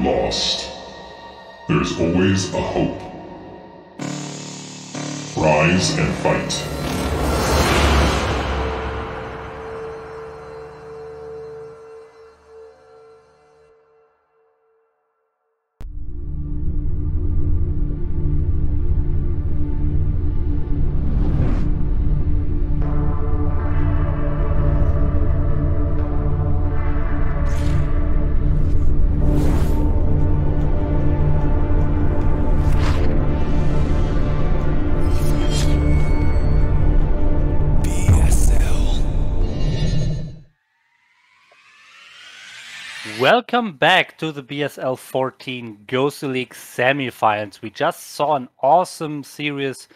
lost, there's always a hope. Rise and fight. Welcome back to the BSL 14 GosuLeague semifinals. We just saw an awesome series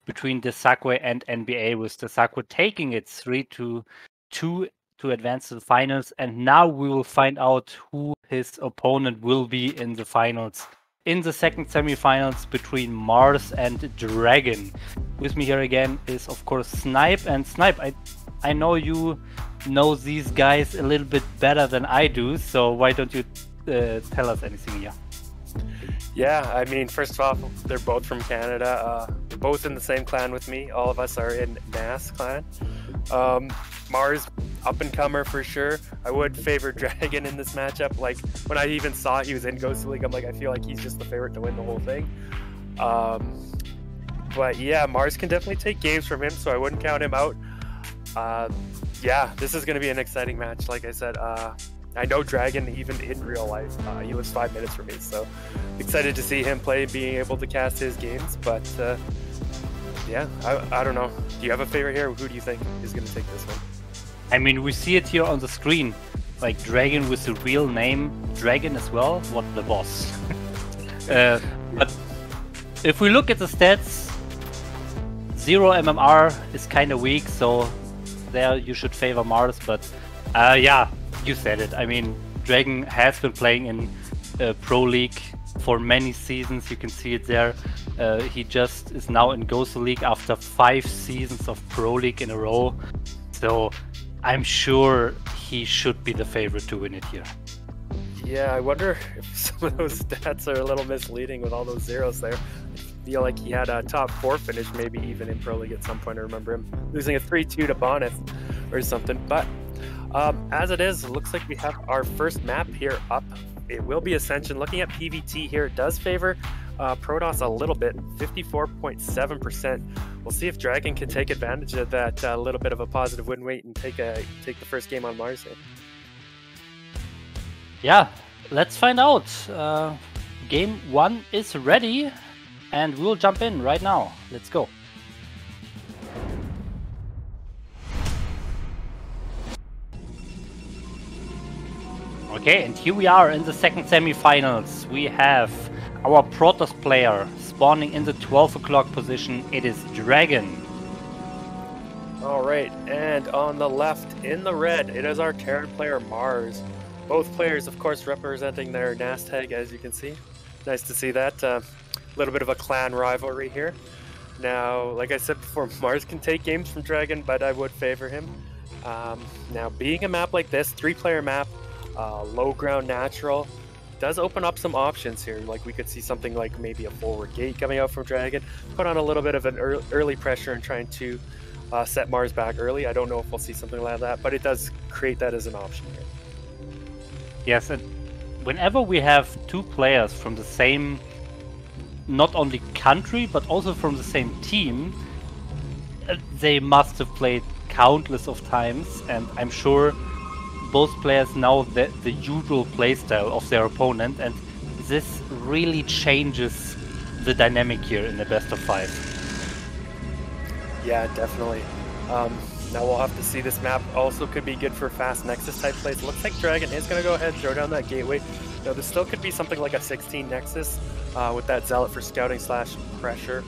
between DragOn and NBA, with DragOn taking it 3-2 to advance to the finals. And now we will find out who his opponent will be in the finals. In the second semifinals between Maars and DragOn. With me here again is, of course, Snipe. And Snipe, I know you know these guys a little bit better than I do, so why don't you tell us anything here? Yeah, I mean, first off, they're both from Canada. They're both in the same clan with me. All of us are in NAS clan. Maars, up-and-comer for sure. I would favor DragOn in this matchup. Like, when I even saw he was in GosuLeague, I'm like, I feel like he's just the favorite to win the whole thing. But yeah, Maars can definitely take games from him, so I wouldn't count him out. Yeah, this is going to be an exciting match. Like I said, I know DragOn even in real life. He was 5 minutes for me, so excited to see him play, being able to cast his games. But yeah, I don't know. Do you have a favorite here? Who do you think is going to take this one? I mean, we see it here on the screen. Like DragOn with the real name, DragOn as well. What the boss. But if we look at the stats, 0 MMR is kind of weak, so there you should favor Maars. But yeah, you said it. I mean, DragOn has been playing in ProLeague for many seasons. You can see it there. He just is now in GosuLeague after 5 seasons of ProLeague in a row. So I'm sure he should be the favorite to win it here. Yeah, I wonder if some of those stats are a little misleading with all those zeros there. I feel like he had a top 4 finish, maybe even in ProLeague at some point. I remember him losing a 3-2 to Bonif or something. But as it is, it looks like we have our first map here up. It will be Ascension. Looking at PVT here, it does favor Protoss a little bit, 54.7%. We'll see if DragOn can take advantage of that little bit of a positive win rate and take the first game on Maars here. Yeah, let's find out. Game 1 is ready, and we'll jump in right now. Let's go. Okay, and here we are in the second semifinals. We have our Protoss player spawning in the 12 o'clock position. It is DragOn. All right, and on the left in the red, it is our Terran player Maars. Both players, of course, representing their NAS tag, as you can see. Nice to see that. A little bit of a clan rivalry here. Now, like I said before, Maars can take games from DragOn, but I would favor him. Now, being a map like this, 3-player map, low ground natural, does open up some options here. Like, we could see something like maybe a forward gate coming out from DragOn, put on a little bit of an early pressure and trying to set Maars back early. I don't know if we'll see something like that, but it does create that as an option here. Yes, and whenever we have 2 players from the same, not only country, but also from the same team, they must have played countless of times, and I'm sure both players know the usual playstyle of their opponent, and this really changes the dynamic here in the best of 5. Yeah, definitely. Now we'll have to see. This map also could be good for fast Nexus type plays. Looks like DragOn is going to go ahead and throw down that gateway. Now, this still could be something like a 16 Nexus with that Zealot for scouting / pressure.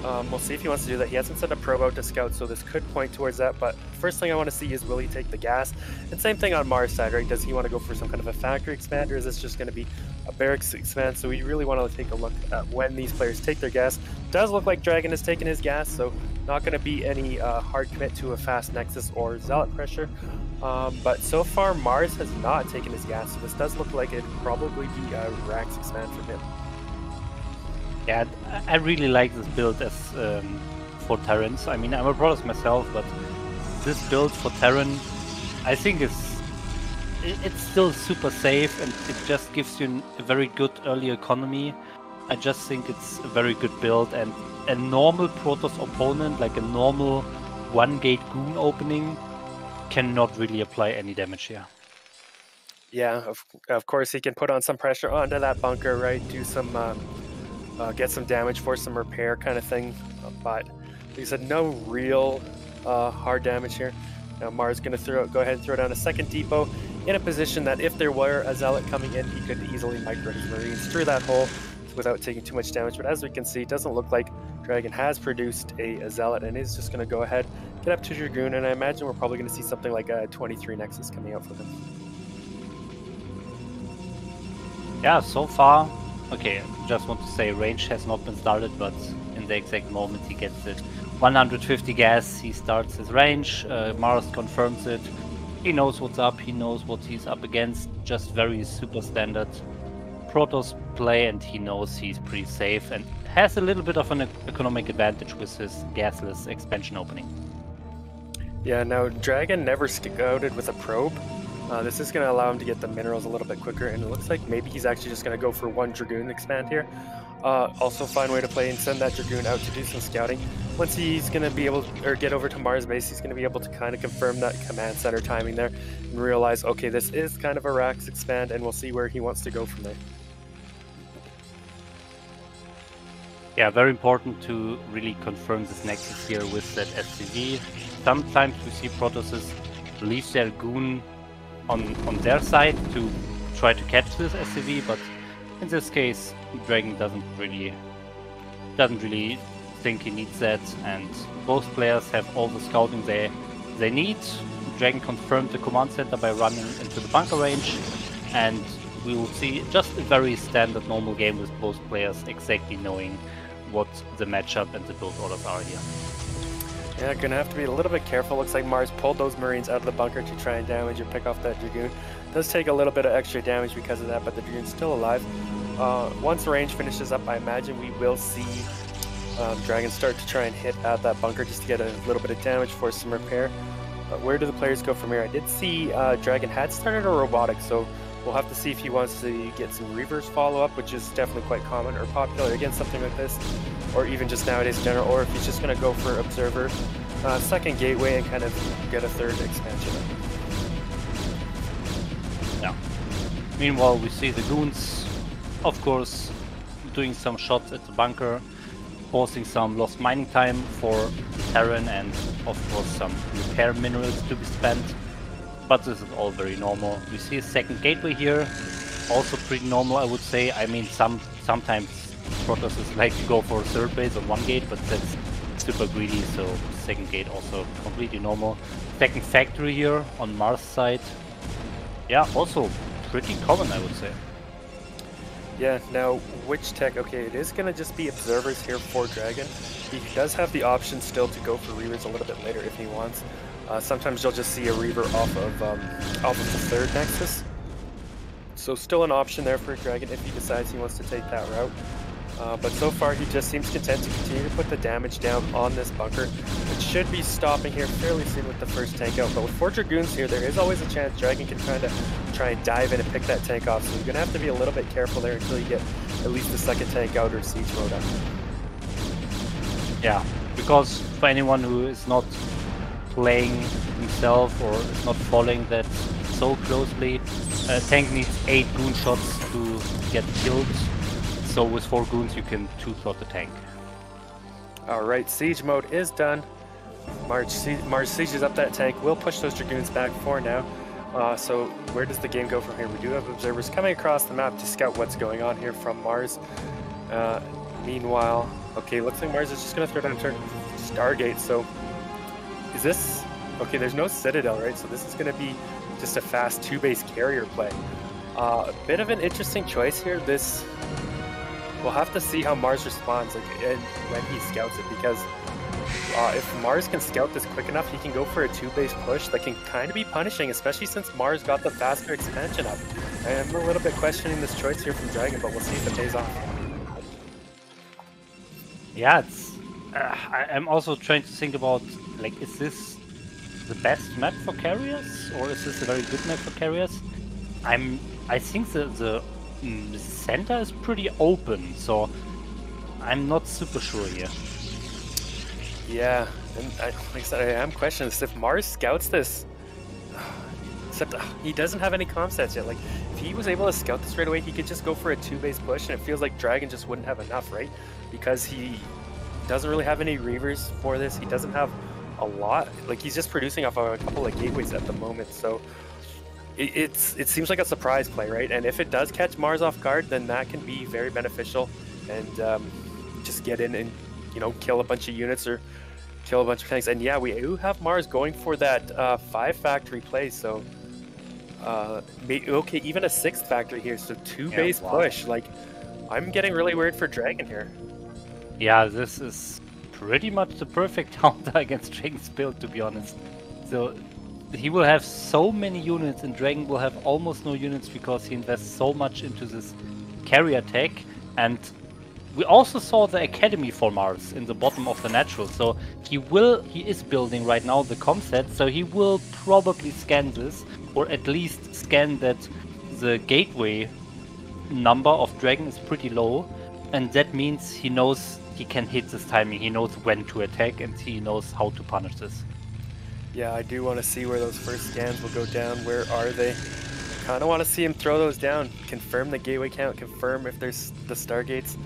We'll see if he wants to do that. He hasn't sent a probe out to scout, so this could point towards that. But first thing I want to see is, will he take the gas? And same thing on Maars' side, right? Does he want to go for some kind of a factory expand, or is this just going to be a barracks expand? So we really want to take a look at when these players take their gas. Does look like DragOn has taken his gas, so not going to be any hard commit to a fast Nexus or Zealot pressure. But so far, Maars has not taken his gas, so this does look like it'd probably be a Rax expand for him. Yeah, I really like this build as for Terrans. I mean, I'm a Protoss myself, but this build for Terran, I think it's still super safe, and it just gives you a very good early economy. I just think it's a very good build, and a normal Protoss opponent, like a normal one-gate goon opening, cannot really apply any damage here. Yeah, of course he can put on some pressure onto that bunker, right? Do some, get some damage, force some repair kind of thing. But like I said, no real hard damage here. Now Maars going to go ahead and throw down a second depot in a position that if there were a Zealot coming in, he could easily micro his Marines through that hole without taking too much damage. But as we can see, it doesn't look like DragOn has produced a Zealot and is just going to go ahead, get up to Dragoon, and I imagine we're probably going to see something like a 23 Nexus coming out for him. Yeah, so far, okay, just want to say range has not been started, but in the exact moment he gets it. 150 gas, he starts his range, Maars confirms it, he knows what's up, he knows what he's up against, just very super standard Protoss play, and he knows he's pretty safe and has a little bit of an economic advantage with his gasless expansion opening. Yeah, now DragOn never scouted with a probe. This is going to allow him to get the minerals a little bit quicker, and it looks like maybe he's actually just going to go for one Dragoon expand here. Also fine way to play and send that Dragoon out to do some scouting. Once he's going to be able to, or get over to Maars base, he's going to be able to kind of confirm that command center timing there and realize, okay, this is kind of a Rax expand, and we'll see where he wants to go from there. Yeah, very important to really confirm this Nexus here with that SCV. Sometimes we see Protosses leave their goon on their side to try to catch this SCV, but in this case, DragOn doesn't really think he needs that, and both players have all the scouting they need. DragOn confirmed the command center by running into the bunker range, and we will see just a very standard normal game with both players exactly knowing what the matchup and the build orders are here. Yeah, gonna have to be a little bit careful. Looks like Maars pulled those Marines out of the bunker to try and damage or pick off that Dragoon. Does take a little bit of extra damage because of that, but the Dragoon's still alive. Once range finishes up, I imagine we will see DragOn start to try and hit at that bunker just to get a little bit of damage, force some repair. Where do the players go from here? I did see DragOn had started a robotic, so we'll have to see if he wants to get some Reavers follow-up, which is definitely quite common or popular against something like this, or even just nowadays in general, or if he's just going to go for Observer, second Gateway, and kind of get a third expansion. Yeah. Meanwhile, we see the goons, of course, doing some shots at the bunker, forcing some lost mining time for Terran, and of course some repair minerals to be spent. But this is all very normal. We see a second gateway here, also pretty normal, I would say. I mean, sometimes Protosses like to go for a third base on one gate, but that's super greedy, so second gate also completely normal. Second factory here on Maars side. Yeah, also pretty common, I would say. Yeah, now which tech? Okay, it is going to just be Observers here for DragOn. He does have the option still to go for Reavers a little bit later if he wants. Sometimes you'll just see a Reaver off of the third Nexus. So still an option there for DragOn if he decides he wants to take that route. But so far he just seems content to continue to put the damage down on this bunker. It should be stopping here fairly soon with the first tank out. But with 4 Dragoons here, there is always a chance DragOn can try and dive in and pick that tank off. So you're going to have to be a little bit careful there until you get at least the second tank out or siege mode up. Yeah, because for anyone who is not playing himself or is not following that so closely, tank needs 8 goon shots to get killed, so with 4 goons you can 2-slot the tank. Alright, siege mode is done. Maars sieges up that tank. We'll push those Dragoons back for now. So where does the game go from here? We do have Observers coming across the map to scout what's going on here from Maars. Meanwhile, okay, looks like Maars is just going to throw down Stargate, so is this... Okay, there's no Citadel, right? So this is going to be just a fast 2-base carrier play. A bit of an interesting choice here. We'll have to see how Maars responds and when he scouts it, because If Maars can scout this quick enough, he can go for a 2-base push that can kind of be punishing, especially since Maars got the faster expansion up. I'm a little bit questioning this choice here from DragOn, but we'll see if it pays off. Yeah, it's. I'm also trying to think about, like, is this the best map for carriers, or is this a very good map for carriers? I think the center is pretty open, so I'm not super sure here. Yeah, and like I said, I am questioning this. If Maars scouts this, except he doesn't have any comp sets yet. Like, if he was able to scout this right away, he could just go for a 2-base push, and it feels like DragOn just wouldn't have enough, right? Because he doesn't really have any reavers for this. He doesn't have a lot. Like, he's just producing off a couple of gateways at the moment, so it seems like a surprise play, right? And if it does catch Maars off guard, then that can be very beneficial, and just get in and, you know, kill a bunch of units or kill a bunch of tanks. And yeah, we do have Maars going for that 5 factory play, so okay, even a 6th factory here, so 2-base push. Like, I'm getting really worried for DragOn here. Yeah, this is pretty much the perfect counter against DragOn's build, to be honest. So he will have so many units, and DragOn will have almost no units because he invests so much into this carrier tech. And we also saw the academy for Maars in the bottom of the natural, so he is building right now the comp set, so he will probably scan this, or at least scan that the gateway number of DragOn is pretty low, and that means he knows he can hit this timing, he knows when to attack, and he knows how to punish this. Yeah, I do want to see where those first scans will go down. Where are they? Kind of want to see him throw those down, confirm the gateway count, confirm if there's the stargates.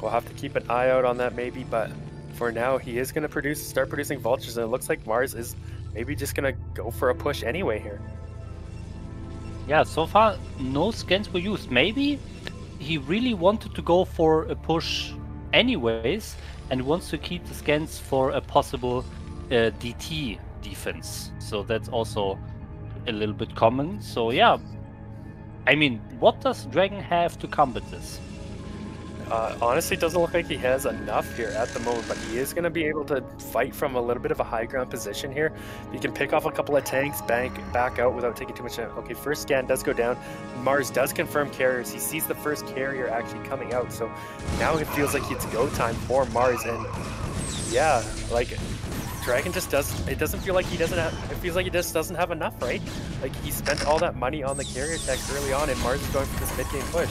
We'll have to keep an eye out on that maybe, but for now he is going to start producing vultures, and it looks like Maars is maybe just going to go for a push anyway here. Yeah, so far no scans were used. Maybe he really wanted to go for a push anyways and wants to keep the scans for a possible DT defense. So that's also a little bit common. So yeah, I mean, what does DragOn have to combat this? Honestly, it doesn't look like he has enough here at the moment, but he is going to be able to fight from a little bit of a high ground position here. He can pick off a couple of tanks, back out without taking too much damage. Okay, first scan does go down. Maars does confirm carriers. He sees the first carrier actually coming out, so now it feels like it's go time for Maars. And yeah, like, DragOn just doesn't feel like he doesn't have, it feels like he just doesn't have enough, right? Like, he spent all that money on the carrier techs early on, and Maars is going for this mid-game push.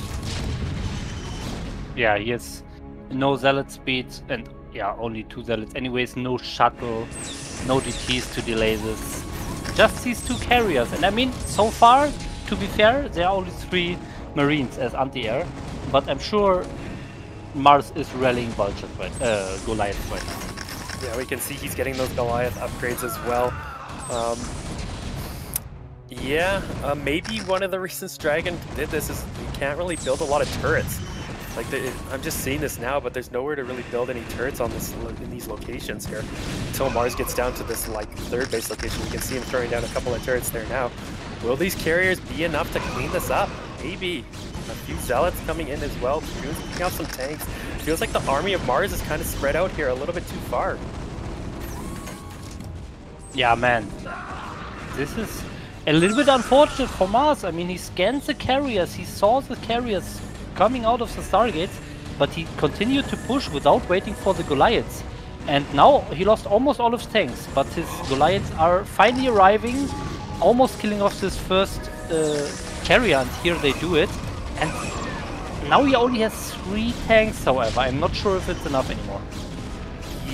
Yeah, he has no zealot speed, and yeah, only 2 zealots anyways, no shuttle, no DTs to delay this. Just these 2 carriers, and I mean, so far, to be fair, there are only 3 marines as anti-air, but I'm sure Maars is rallying vultures Goliath right now. Yeah, we can see he's getting those Goliath upgrades as well. Maybe one of the reasons DragOn did this is you can't really build a lot of turrets. Like, I'm just seeing this now, but there's nowhere to really build any turrets on this in these locations here until Maars gets down to this, like, 3rd base location. You can see him throwing down a couple of turrets there now. Will these carriers be enough to clean this up? Maybe. A few zealots coming in as well. Dragoons picking out some tanks. Feels like the army of Maars is kind of spread out here a little bit too far. Yeah, man. This is a little bit unfortunate for Maars. I mean, he scans the carriers, he saw the carriers coming out of the Stargates, but he continued to push without waiting for the Goliaths. And now he lost almost all of his tanks, but his Goliaths are finally arriving, almost killing off this first carrier, and here they do it. And now he only has 3 tanks, however. I'm not sure if it's enough anymore.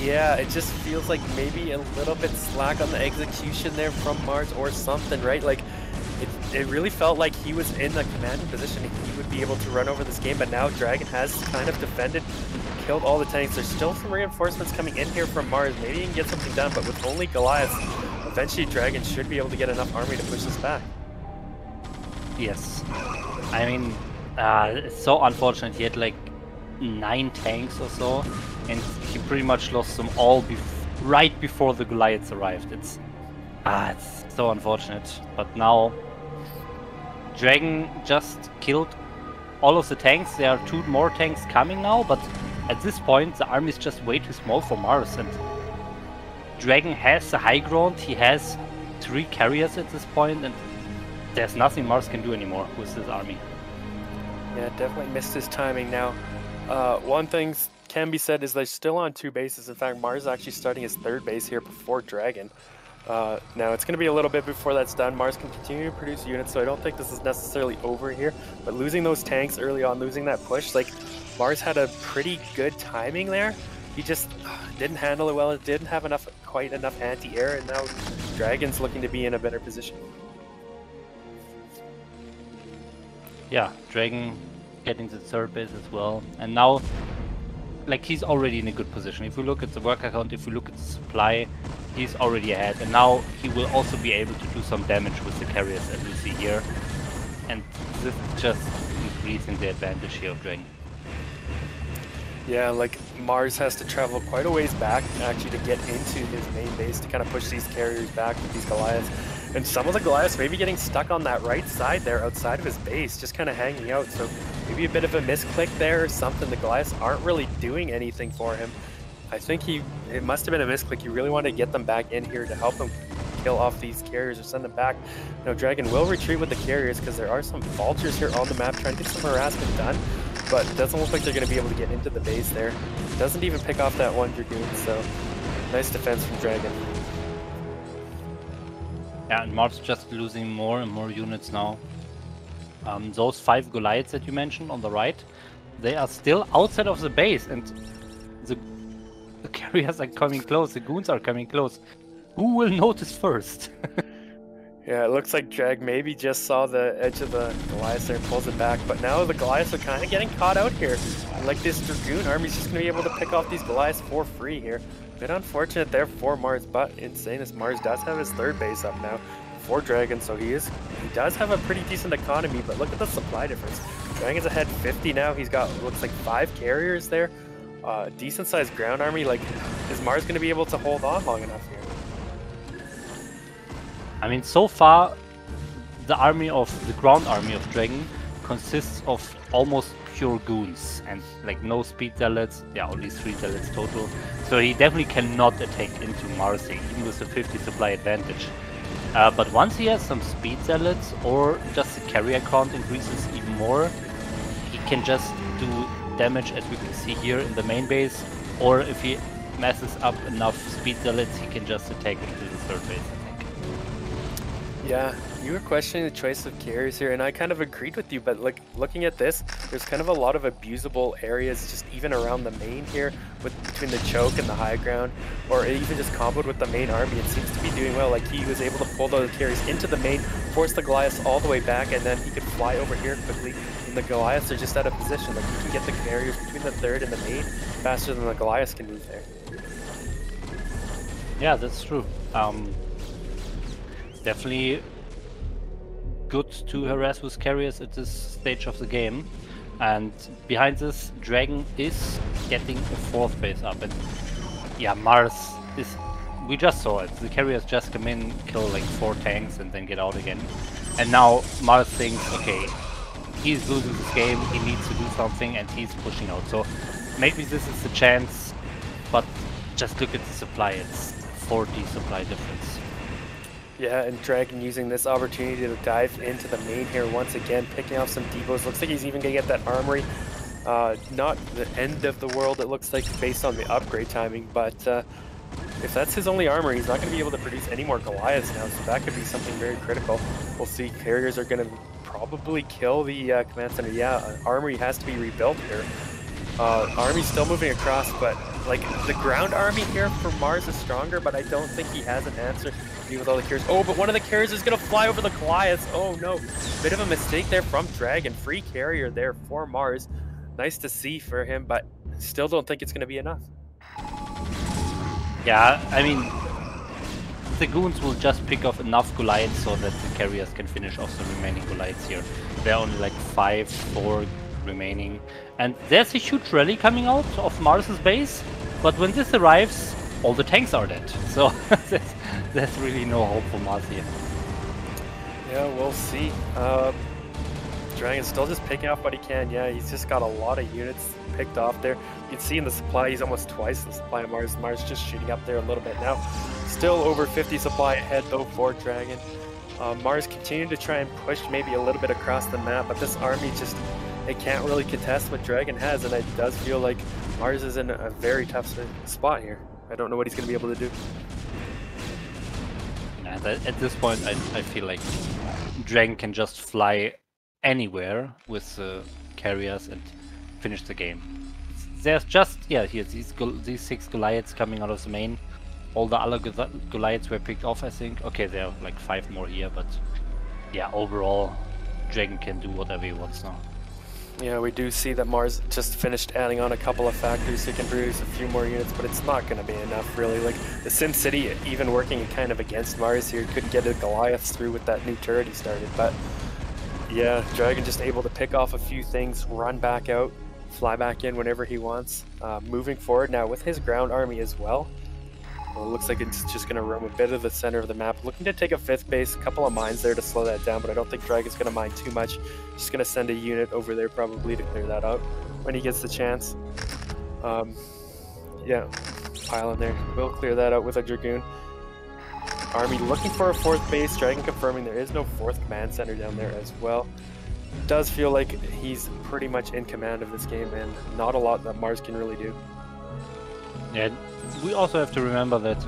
Yeah, it just feels like maybe a little bit slack on the execution there from Maars or something, right? Like, it really felt like he was in the commanding position. He would be able to run over this game, but now DragOn has kind of defended, killed all the tanks. There's still some reinforcements coming in here from Maars. Maybe he can get something done, but with only Goliaths, eventually DragOn should be able to get enough army to push this back. Yes. I mean, it's so unfortunate. He had like 9 tanks or so, and he pretty much lost them all right before the Goliaths arrived. It's so unfortunate. But now DragOn just killed all of the tanks. There are 2 more tanks coming now, but at this point, the army is just way too small for Maars, and DragOn has the high ground. He has 3 carriers at this point, and there's nothing Maars can do anymore with this army. Yeah, definitely missed his timing now. One thing can be said is they're still on 2 bases. In fact, Maars is actually starting his 3rd base here before DragOn. Now, it's going to be a little bit before that's done. Maars can continue to produce units, so I don't think this is necessarily over here. But losing those tanks early on, losing that push, like, Maars had a pretty good timing there. He just didn't handle it well. It didn't have quite enough anti-air, and now DragOn's looking to be in a better position. Yeah, DragOn getting the 3rd base as well, and now, like, he's already in a good position. If we look at the worker count, if we look at the supply, he's already ahead, and now he will also be able to do some damage with the carriers, as we see here, and this is just increasing the advantage here of DragOn. Yeah, like, Maars has to travel quite a ways back actually to get into his main base to kind of push these carriers back with these Goliaths. And some of the Goliaths maybe getting stuck on that right side there outside of his base, just kind of hanging out. So maybe a bit of a misclick there or something. The Goliaths aren't really doing anything for him. I think it must have been a misclick. You really want to get them back in here to help him kill off these carriers or send them back. Now, DragOn will retreat with the carriers because there are some vultures here on the map trying to get some harassment done, but it doesn't look like they're going to be able to get into the base there. Doesn't even pick off that 1 Dragoon, so nice defense from DragOn. Yeah, and Maars just losing more and more units now. Those 5 Goliaths that you mentioned on the right, they are still outside of the base, and the carriers are coming close, the goons are coming close. Who will notice first? Yeah, it looks like Drag maybe just saw the edge of the Goliaths there and pulls it back, but now the Goliaths are kind of getting caught out here. And like, this Dragoon army's just going to be able to pick off these Goliaths for free here. Bit unfortunate there for Maars, but insane as Maars does have his 3rd base up now for DragOn, so he does have a pretty decent economy, but look at the supply difference. DragOn's ahead 50 now. He's got, looks like 5 carriers there. Decent sized ground army. Like, is Maars going to be able to hold on long enough here? I mean, so far, the ground army of DragOn consists of almost pure goons and like no speed zealots. Yeah, only 3 zealots total. So he definitely cannot attack into Maars even with a 50 supply advantage. But once he has some speed zealots or just the carrier count increases even more, he can just do damage, as we can see here in the main base. Or if he messes up enough speed zealots, he can just attack into the 3rd base. Yeah, you were questioning the choice of carriers here, and I kind of agreed with you, but like, looking at this, there's kind of a lot of abusable areas just even around the main here, between the choke and the high ground, or even just comboed with the main army. It seems to be doing well. Like, he was able to pull those carriers into the main, force the Goliaths all the way back, and then he could fly over here quickly, and the Goliaths are just out of position. Like, he can get the carriers between the 3rd and the main faster than the Goliaths can move there. Yeah, that's true. Definitely good to harass with carriers at this stage of the game. And behind this, DragOn is getting a 4th base up. And yeah, Maars is... We just saw it. The carriers just come in, kill like 4 tanks and then get out again. And now Maars thinks, okay, he's losing this game, he needs to do something, and he's pushing out. So maybe this is the chance, but just look at the supply. It's 40 supply difference. Yeah, and DragOn using this opportunity to dive into the main here once again, picking off some depots. Looks like he's even going to get that armory. Not the end of the world, it looks like, based on the upgrade timing, but if that's his only armory, he's not going to be able to produce any more Goliaths now, so that could be something very critical. We'll see. Carriers are going to probably kill the command center. Yeah, armory has to be rebuilt here. Army's still moving across, but like, the ground army here for Maars is stronger, but I don't think he has an answer to deal with all the carriers. Oh, but one of the carriers is going to fly over the Goliaths. Oh no, bit of a mistake there from DragOn. Free carrier there for Maars. Nice to see for him, but still don't think it's going to be enough. Yeah, I mean, the goons will just pick off enough Goliaths so that the carriers can finish off the remaining Goliaths here. There are only like 4 remaining. And there's a huge rally coming out of Mars's base, but when this arrives, all the tanks are dead. So there's really no hope for Maars here. Yeah, we'll see. Dragon's still just picking off what he can. Yeah, he's just got a lot of units picked off there. You can see in the supply, he's almost twice the supply of Maars. Maars just shooting up there a little bit now. Still over 50 supply ahead though for Dragon. Maars continuing to try and push maybe a little bit across the map, but this army just, it can't really contest what Dragon has, and it does feel like Maars is in a very tough spot here. I don't know what he's going to be able to do. At this point, I feel like Dragon can just fly anywhere with carriers and finish the game. There's just, yeah, here, these 6 Goliaths coming out of the main. All the other Goliaths were picked off, I think. Okay, there are like 5 more here, but yeah, overall, Dragon can do whatever he wants now. Yeah, we do see that Maars just finished adding on a couple of factories so he can produce a few more units, but it's not going to be enough, really. Like, the SimCity, even working kind of against Maars here, couldn't get the Goliaths through with that new turret he started, but yeah, Dragon just able to pick off a few things, run back out, fly back in whenever he wants. Moving forward now with his ground army as well. Well, it looks like it's just going to roam a bit of the center of the map. Looking to take a 5th base, a couple of mines there to slow that down, but I don't think Dragon's going to mine too much. Just going to send a unit over there probably to clear that out when he gets the chance. Yeah, pile in there. We'll clear that out with a Dragoon. Army looking for a 4th base. Dragon confirming there is no 4th command center down there as well. Does feel like he's pretty much in command of this game, and not a lot that Maars can really do. Yeah, we also have to remember that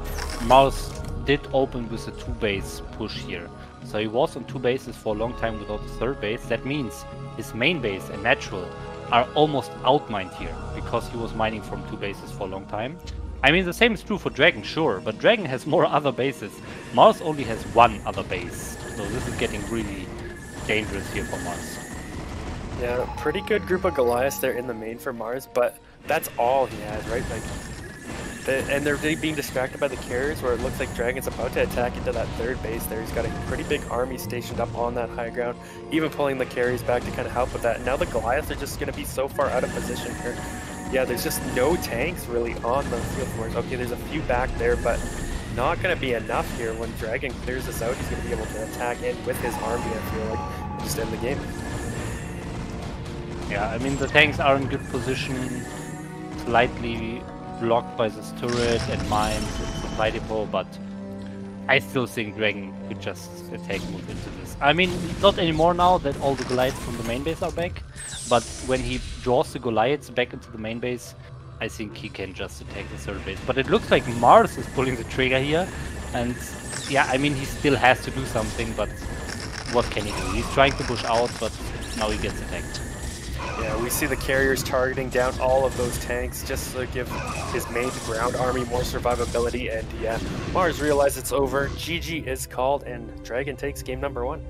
Maars did open with a 2-base push here. So he was on 2 bases for a long time without a 3rd base. That means his main base and natural are almost outmined here, because he was mining from 2 bases for a long time. I mean, the same is true for Dragon, sure, but Dragon has more other bases. Maars only has 1 other base, so this is getting really dangerous here for Maars. Yeah, pretty good group of Goliaths there in the main for Maars, but that's all he has, right? Like, and they're being distracted by the carriers, where it looks like Dragon's about to attack into that 3rd base there. He's got a pretty big army stationed up on that high ground, even pulling the carriers back to kind of help with that. And now the Goliaths are just going to be so far out of position here. Yeah, there's just no tanks really on the field for us. Okay, there's a few back there, but not going to be enough here. When Dragon clears this out, he's going to be able to attack in with his army, I feel like, and just end the game. Yeah, I mean, the tanks are in good position, slightly blocked by this turret and mines and supply depot, but I still think Dragon could just move into this. I mean, not anymore now that all the Goliaths from the main base are back, but when he draws the Goliaths back into the main base, I think he can just attack the 3rd base. But it looks like Maars is pulling the trigger here, and yeah, I mean, he still has to do something, but what can he do? He's trying to push out, but now he gets attacked. Yeah, we see the carriers targeting down all of those tanks just to give his main ground army more survivability, and yeah, Maars realizes it's over. GG is called, and Dragon takes game number 1.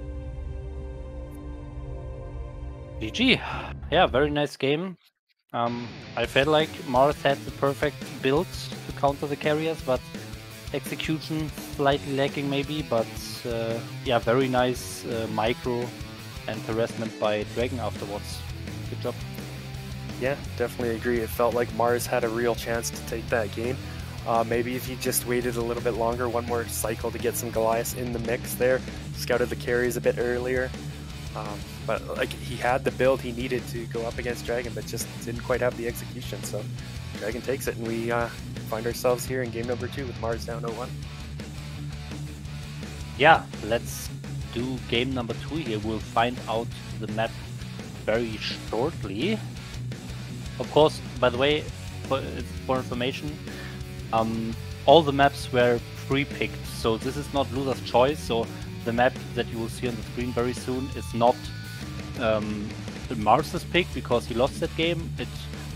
GG. Yeah, very nice game. I felt like Maars had the perfect build to counter the carriers, but execution slightly lacking maybe, but yeah, very nice micro and harassment by Dragon afterwards. Good job. Yeah, definitely agree. It felt like Maars had a real chance to take that game. Maybe if he just waited a little bit longer, one more cycle to get some Goliaths in the mix there, scouted the carries a bit earlier. But like, he had the build he needed to go up against Dragon, but just didn't quite have the execution. So Dragon takes it, and we find ourselves here in game number 2 with Maars down 0-1. Yeah, let's do game number 2 here. We'll find out the map very shortly. Of course, by the way, for information, all the maps were pre-picked, so this is not loser's choice. So the map that you will see on the screen very soon is not Maars's pick because he lost that game. It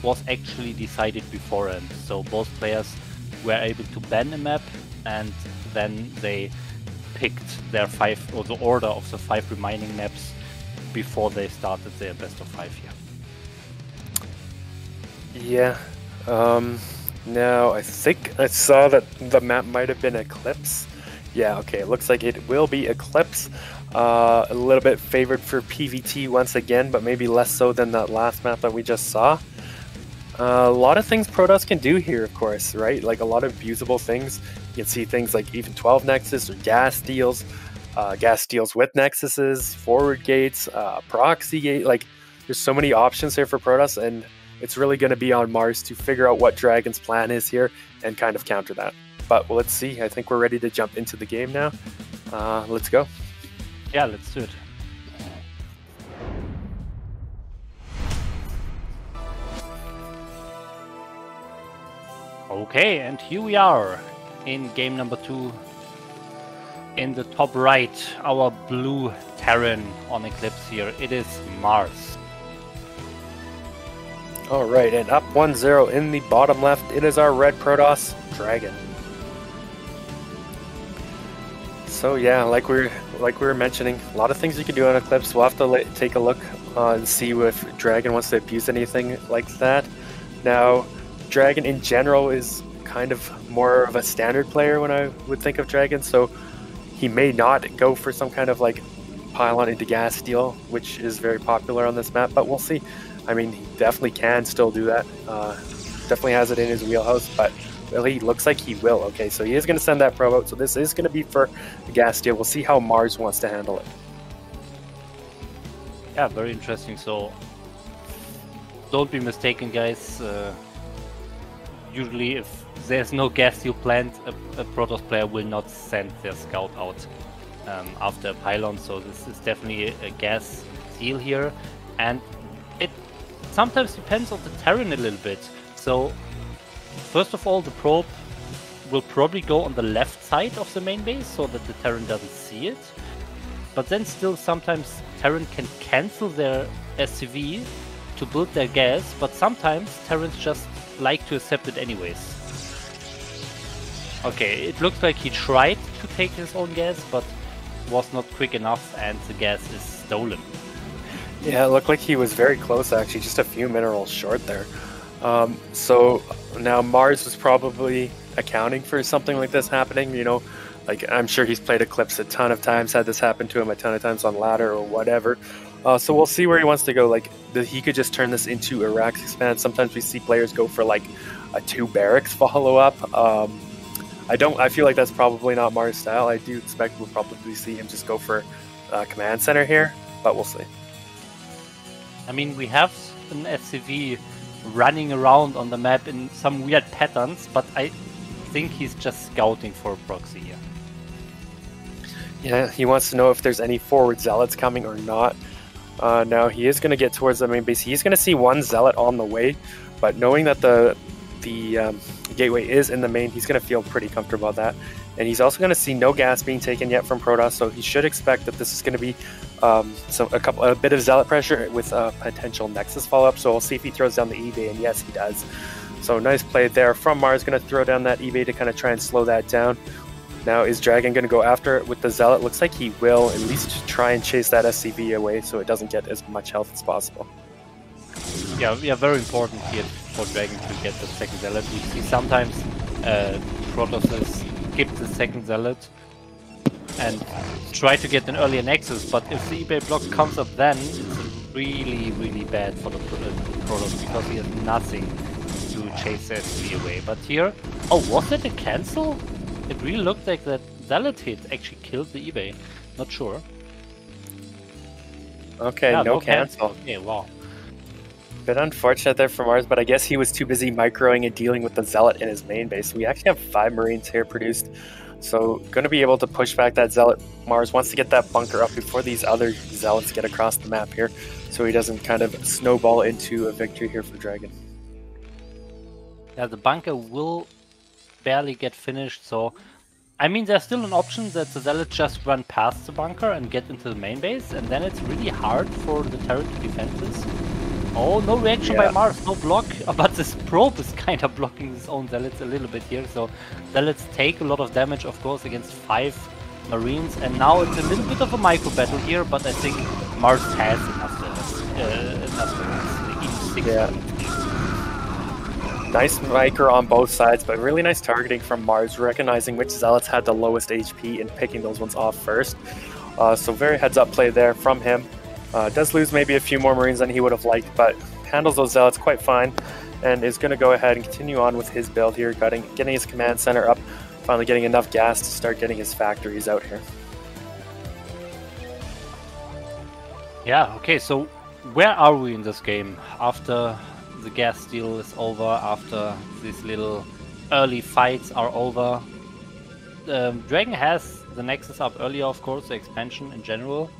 was actually decided beforehand. So both players were able to ban a map, and then they picked their 5, or the order of the 5 remaining maps before they started their best of 5 here. Yeah. Now I think I saw that the map might have been Eclipse. Yeah, okay, it looks like it will be Eclipse. A little bit favored for PvT once again, but maybe less so than that last map that we just saw. A lot of things Protoss can do here, of course, right? Like a lot of usable things. You can see things like even 12 Nexus or gas deals. gas steals with nexuses, forward gates, proxy gate. Like, there's so many options here for Protoss, and it's really going to be on Maars to figure out what DragOn's plan is here and kind of counter that. But let's see. I think we're ready to jump into the game now. Let's go. Yeah, let's do it. Okay, and here we are in game number 2. In the top right, our blue Terran on Eclipse here. It is Maars. Alright, and up 1-0 in the bottom left, it is our red Protoss, DragOn. So yeah, like we were mentioning, a lot of things you can do on Eclipse. We'll have to take a look and see if DragOn wants to abuse anything like that. Now, DragOn in general is kind of more of a standard player when I would think of DragOn, so he may not go for some kind of like pylon into gas steal, which is very popular on this map, but we'll see. I mean, he definitely can still do that. Definitely has it in his wheelhouse, but really looks like he will. Okay, so he is going to send that probe out, so this is going to be for the gas steal. We'll see how Maars wants to handle it. Yeah, very interesting. So don't be mistaken, guys. Usually if there's no gas steal planned, a Protoss player will not send their scout out after a pylon, so this is definitely a gas steal here, and it sometimes depends on the Terran a little bit. So first of all, the probe will probably go on the left side of the main base so that the Terran doesn't see it, but then still sometimes Terran can cancel their SCV to build their gas, but sometimes Terrans just like to accept it anyways. Okay, it looks like he tried to take his own gas, but was not quick enough, and the gas is stolen. Yeah, it looked like he was very close, actually, just a few minerals short there. So now Maars was probably accounting for something like this happening, you know, like I'm sure he's played Eclipse a ton of times, had this happen to him a ton of times on ladder or whatever. So we'll see where he wants to go. Like, he could just turn this into a Rax expand. Sometimes we see players go for like a 2 barracks follow-up. I feel like that's probably not Maars' style. I do expect we'll probably see him just go for command center here, but we'll see. I mean, we have an SCV running around on the map in some weird patterns, but I think he's just scouting for a proxy here. Yeah, he wants to know if there's any forward zealots coming or not. Now he is going to get towards the main base. He's going to see 1 zealot on the way, but knowing that the gateway is in the main, he's going to feel pretty comfortable about that. And he's also going to see no gas being taken yet from Protoss, so he should expect that this is going to be a bit of zealot pressure with a potential Nexus follow-up. So we'll see if he throws down the eBay, and yes, he does. So nice play there from Maars, going to throw down that eBay to kind of try and slow that down. Now, is DragOn going to go after it with the zealot? Looks like he will, at least try and chase that SCV away so it doesn't get as much health as possible. Yeah, very important here for DragOn to get the second zealot. We see sometimes Protoss skip the second zealot and try to get an earlier nexus, but if the eBay block comes up then, it's really bad for the Protoss because he has nothing to chase the SCV away. But here, oh, was it a cancel? It really looked like that zealot hit actually killed the eBay. Not sure. Okay, yeah, no cancel. Yeah, wow. Bit unfortunate there for Maars, but I guess he was too busy microing and dealing with the zealot in his main base. We actually have 5 Marines here produced, so going to be able to push back that zealot. Maars wants to get that bunker up before these other zealots get across the map here, so he doesn't kind of snowball into a victory here for DragOn. Yeah, the bunker will barely get finished, so I mean there's still an option that the zealot just run past the bunker and get into the main base, and then it's really hard for the Terran to defend this. Oh, no reaction by Maars, no block, but this probe is kind of blocking his own zealots a little bit here, so zealots take a lot of damage, of course, against 5 Marines, and now it's a little bit of a micro battle here, but I think Maars has enough, even 6. Yeah. Nice micro on both sides, but really nice targeting from Maars, recognizing which zealots had the lowest HP and picking those ones off first. So very heads-up play there from him. Does lose maybe a few more Marines than he would have liked, but handles those zealots quite fine, and is going to go ahead and continue on with his build here, getting his command center up, finally getting enough gas to start getting his factories out here. Yeah, okay, so where are we in this game? After the gas deal is over, after these little early fights are over. DragOn has the Nexus up earlier, of course, the expansion in general.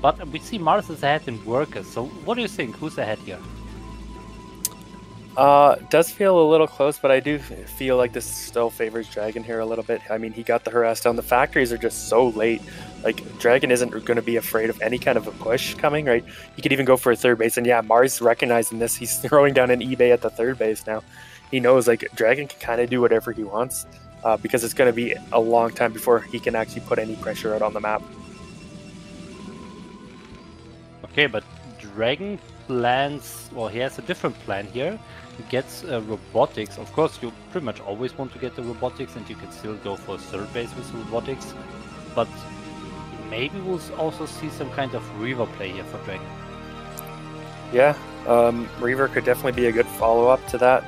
But we see Maars is ahead in workers, so what do you think? Who's ahead here? Does feel a little close, but I do feel like this still favors DragOn here a little bit. I mean, he got the harass down. The factories are just so late. Like, DragOn isn't going to be afraid of any kind of a push coming, right? He could even go for a third base, and yeah, Maars recognizing this. He's throwing down an eBay at the third base now. He knows, like, DragOn can kind of do whatever he wants, because it's going to be a long time before he can actually put any pressure out on the map. Okay, but DragOn plans, well, he has a different plan here. He gets robotics. Of course, you pretty much always want to get the robotics, and you can still go for a third base with robotics. But maybe we'll also see some kind of Reaver play here for DragOn. Yeah, Reaver could definitely be a good follow-up to that.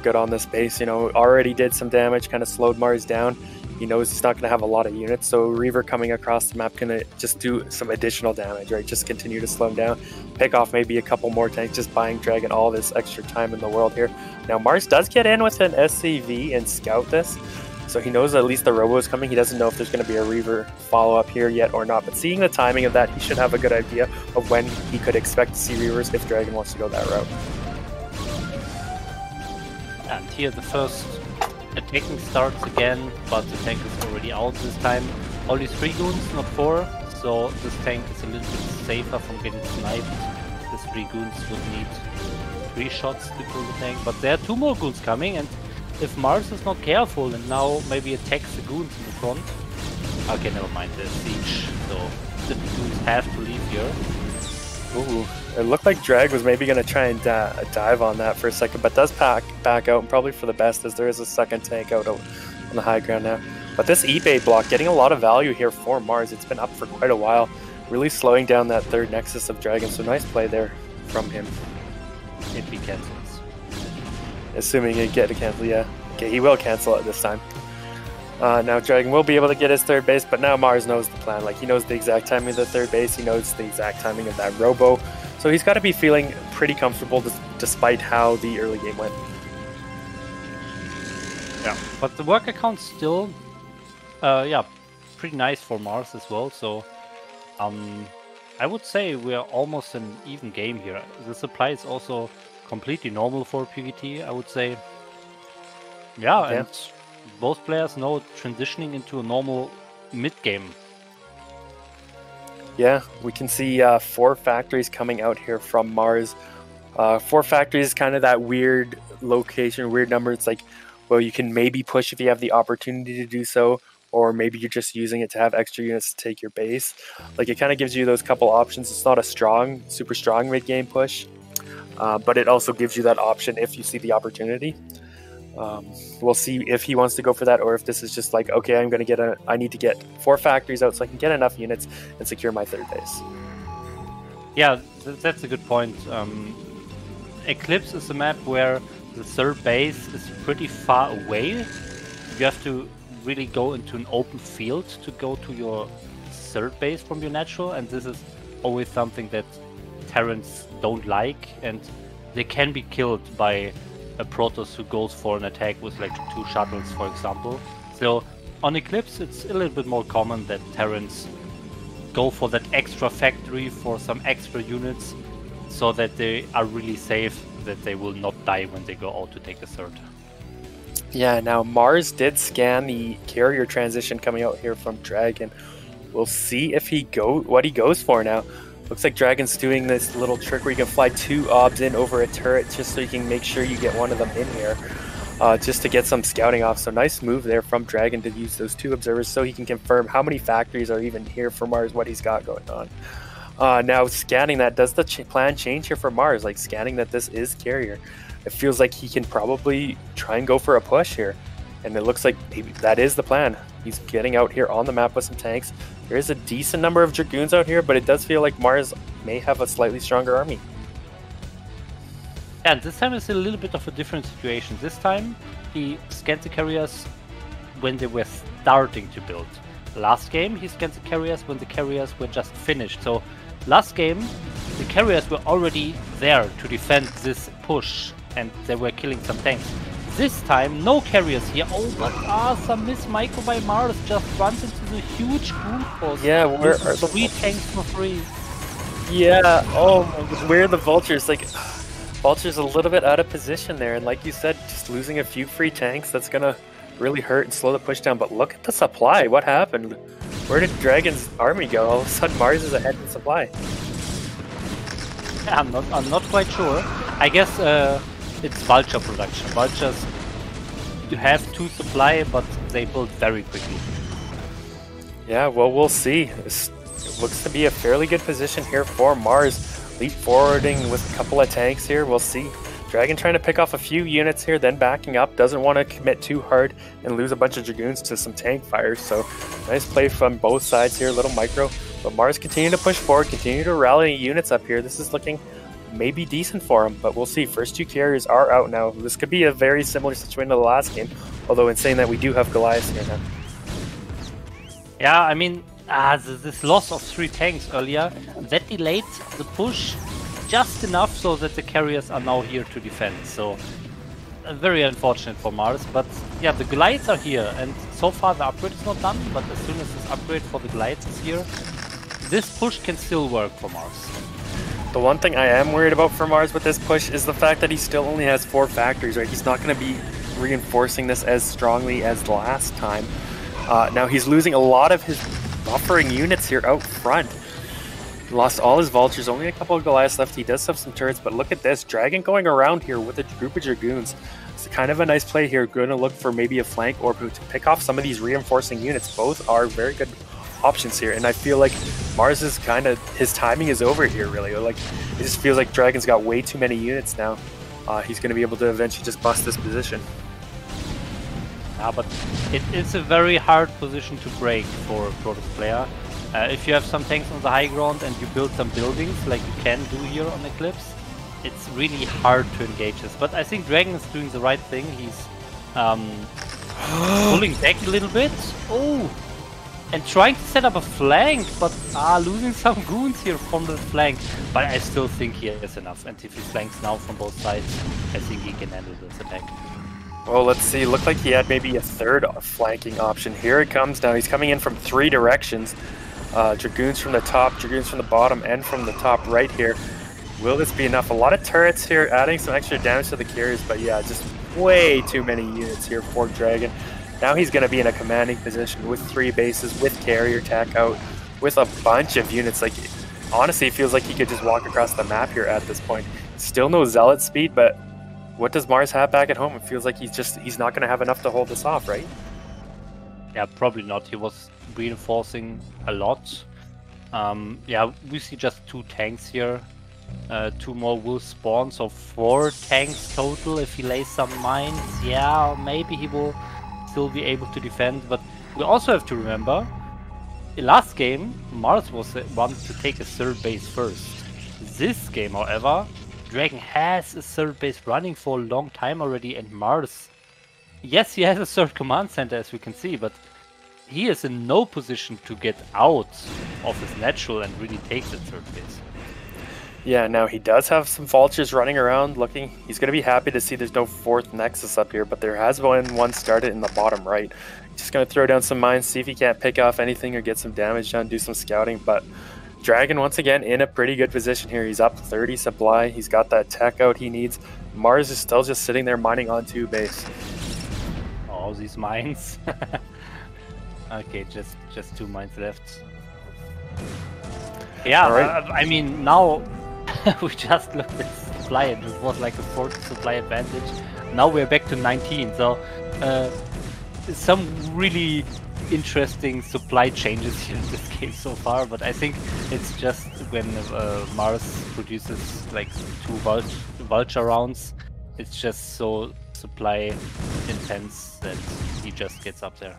Good on this base, you know, already did some damage, kind of slowed Maars down. He knows he's not going to have a lot of units, so Reaver coming across the map going to just do some additional damage, right? Just continue to slow him down, pick off maybe a couple more tanks, just buying DragOn all this extra time in the world here. Now, Maars does get in with an SCV and scout this, so he knows at least the Robo is coming. He doesn't know if there's going to be a Reaver follow-up here yet or not, but seeing the timing of that, he should have a good idea of when he could expect to see Reavers if DragOn wants to go that route. And here the first attacking starts again, but the tank is already out this time. Only 3 goons, not 4, so this tank is a little bit safer from getting sniped. The 3 goons would need 3 shots to kill the tank, but there are 2 more goons coming, and if Maars is not careful and now maybe attacks the goons in the front... Okay, never mind, there's siege, so the goons have to leave here. Ooh, it looked like Drag was maybe going to try and dive on that for a second, but does back out, and probably for the best, as there is a second tank out on the high ground now. But this eBay block getting a lot of value here for Maars. It's been up for quite a while, really slowing down that third Nexus of DragOn, so nice play there from him. If he cancels. Assuming he get to cancel, yeah. Okay, he will cancel it this time. Now DragOn will be able to get his third base, but now Maars knows the plan. Like, he knows the exact timing of the third base, he knows the exact timing of that Robo, so he's got to be feeling pretty comfortable despite how the early game went. Yeah, but the worker count's still, yeah, pretty nice for Maars as well. So, I would say we are almost an even game here. The supply is also completely normal for PvT, I would say. Yeah, and both players know transitioning into a normal mid-game. Yeah, we can see 4 factories coming out here from Maars. 4 factories is kind of that weird location, weird number. It's like, well, you can maybe push if you have the opportunity to do so, or maybe you're just using it to have extra units to take your base. Like, it kind of gives you those couple options. It's not a strong, super strong mid-game push, but it also gives you that option if you see the opportunity. We'll see if he wants to go for that, or if this is just like, okay, I need to get 4 factories out so I can get enough units and secure my third base. Yeah, that's a good point. Eclipse is a map where the third base is pretty far away. You have to really go into an open field to go to your third base from your natural, and this is always something that Terrans don't like, and they can be killed by a Protoss who goes for an attack with like 2 shuttles, for example. So on Eclipse it's a little bit more common that Terrans go for that extra factory for some extra units, so that they are really safe, that they will not die when they go out to take the third. Yeah, now Maars did scan the carrier transition coming out here from DragOn. We'll see if what he goes for now. Looks like DragOn's doing this little trick where you can fly 2 obs in over a turret just so you can make sure you get one of them in here, just to get some scouting off. So nice move there from DragOn to use those 2 observers so he can confirm how many factories are even here for Maars, what he's got going on. Now scanning that, does the plan change here for Maars? Like, scanning that this is carrier, it feels like he can probably try and go for a push here. And it looks like maybe that is the plan. He's getting out here on the map with some tanks. There is a decent number of Dragoons out here, but it does feel like Maars may have a slightly stronger army. And this time it's a little bit of a different situation. This time he scanned the carriers when they were starting to build. Last game he scanned the carriers when the carriers were just finished. So last game, the carriers were already there to defend this push, and they were killing some tanks. This time, no carriers here. Oh, but some miss micro by Maars just runs into the huge goon force. Yeah, where are the 3 tanks for free? Yeah, oh, where are the vultures? Like, vultures a little bit out of position there, and like you said, just losing a few free tanks, that's gonna really hurt and slow the push down. But look at the supply. What happened? Where did Dragon's army go? All of a sudden, Maars is ahead in supply. Yeah, I'm not quite sure. I guess it's vulture production. Vultures, you have 2 supply, but they build very quickly. Yeah, well, we'll see. It looks to be a fairly good position here for Maars. Leap forwarding with a couple of tanks here. We'll see. Dragon trying to pick off a few units here, then backing up. Doesn't want to commit too hard and lose a bunch of Dragoons to some tank fires. So nice play from both sides here. Little micro. But Maars continue to push forward, continue to rally units up here. This is looking maybe decent for him, but we'll see. First 2 carriers are out now. This could be a very similar situation to the last game, although in saying that, we do have Goliath here now. Yeah, I mean, this loss of 3 tanks earlier, that delayed the push just enough so that the carriers are now here to defend. So, very unfortunate for Maars, but yeah, the Goliaths are here, and so far the upgrade is not done, but as soon as this upgrade for the Goliaths is here, this push can still work for Maars. The one thing I am worried about for Maars with this push is the fact that he still only has 4 factories, right? He's not going to be reinforcing this as strongly as last time. Now he's losing a lot of his buffering units here out front. He lost all his vultures, only a couple of Goliaths left. He does have some turrets, but look at this. Dragon going around here with a group of Dragoons. It's kind of a nice play here. Going to look for maybe a flank or to pick off some of these reinforcing units. Both are very good options here, and I feel like Maars is kind of, his timing is over here, really. Like, it just feels like Dragon's got way too many units now. He's going to be able to eventually just bust this position. Yeah, but it is a very hard position to break for a Protoss player. If you have some tanks on the high ground and you build some buildings like you can do here on Eclipse, it's really hard to engage this. But I think Dragon is doing the right thing. He's pulling back a little bit. Oh! And trying to set up a flank, but losing some goons here from the flank. But I still think he has enough. And if he flanks now from both sides, I think he can handle this attack. Well, let's see. Looked like he had maybe a third flanking option. Here it comes now. He's coming in from 3 directions. Dragoons from the top, Dragoons from the bottom, and from the top right here. Will this be enough? A lot of turrets here, adding some extra damage to the carriers, but yeah, just way too many units here for Dragon. Now he's going to be in a commanding position with 3 bases, with carrier tech out, with a bunch of units. Like, honestly, it feels like he could just walk across the map here at this point. Still no zealot speed, but what does Maars have back at home? It feels like he's not going to have enough to hold this off, right? Yeah, probably not. He was reinforcing a lot. Yeah, we see just 2 tanks here. 2 more will spawn, so 4 tanks total if he lays some mines. Yeah, maybe he will still be able to defend, but we also have to remember, in last game, Maars was the one to take a 3rd base first. This game, however, Dragon has a 3rd base running for a long time already, and Maars, yes, he has a 3rd command center, as we can see, but he is in no position to get out of his natural and really take the 3rd base. Yeah, now he does have some vultures running around looking. He's going to be happy to see there's no 4th nexus up here, but there has been one started in the bottom right. Just going to throw down some mines, see if he can't pick off anything or get some damage done, do some scouting. But Dragon, once again, in a pretty good position here. He's up 30 supply. He's got that tech out he needs. Maars is still just sitting there mining on 2 base. Oh, these mines. Okay, just 2 mines left. Yeah, right. I mean, now we just looked at supply and it was like a 4th supply advantage. Now we're back to 19, so some really interesting supply changes here in this game so far, but I think it's just when Maars produces like 2 vulture rounds, it's just so supply intense that he just gets up there.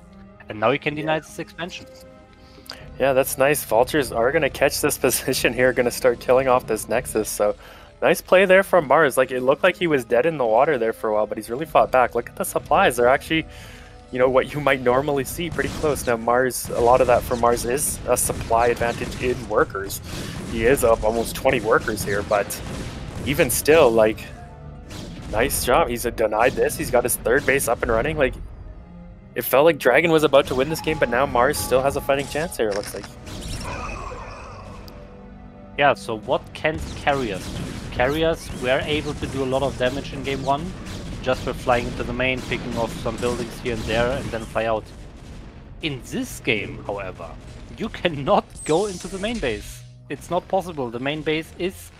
And now he can deny this expansion. Yeah, that's nice. Vultures are going to catch this position here, going to start killing off this Nexus. So nice play there from Maars. Like, it looked like he was dead in the water there for a while, but he's really fought back. Look at the supplies. They're actually you know, what you might normally see pretty close. Now Maars, a lot of that for Maars is a supply advantage in workers. He is up almost 20 workers here, but even still, like, nice job. He's denied this. He's got his third base up and running. Like, it felt like DragOn was about to win this game, but now Maars still has a fighting chance here, it looks like. Yeah, so what can Carriers do? Carriers were able to do a lot of damage in game 1, just by flying into the main, picking off some buildings here and there, and then fly out. In this game, however, you cannot go into the main base. It's not possible. The main base is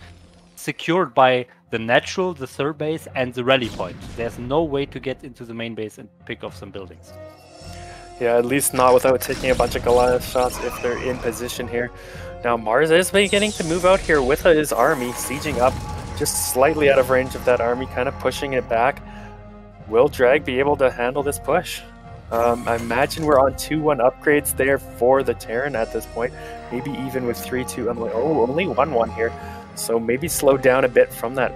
secured by the natural, the third base, and the rally point. There's no way to get into the main base and pick off some buildings. Yeah, at least not without taking a bunch of Goliath shots if they're in position here. Now Maars is beginning to move out here with his army, sieging up just slightly out of range of that army, kind of pushing it back. Will Drag be able to handle this push? I imagine we're on 2-1 upgrades there for the Terran at this point. Maybe even with 3-2. Oh, only 1-1 here. So maybe slow down a bit from that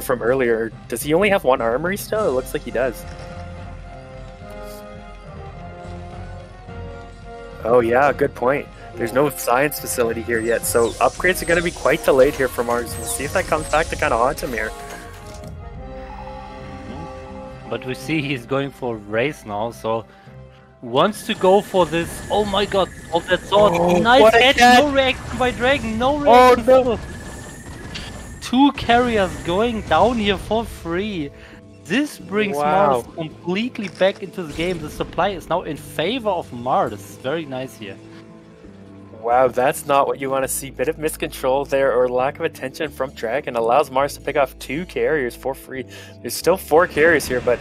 from earlier. Does he only have one armory still? It looks like he does. Oh yeah, good point. There's no science facility here yet, so upgrades are going to be quite delayed here for Maars. We'll see if that comes back to kind of haunt him here. But we see he's going for race now, so wants to go for this. Oh my god, all that sword. Oh, nice catch, no reaction by DragOn, no reaction. Oh no! 2 carriers going down here for free. This brings Maars completely back into the game. The supply is now in favor of Maars. Very nice here. Wow, that's not what you want to see. Bit of miscontrol there, or lack of attention from DragOn allows Maars to pick off 2 carriers for free. There's still 4 carriers here, but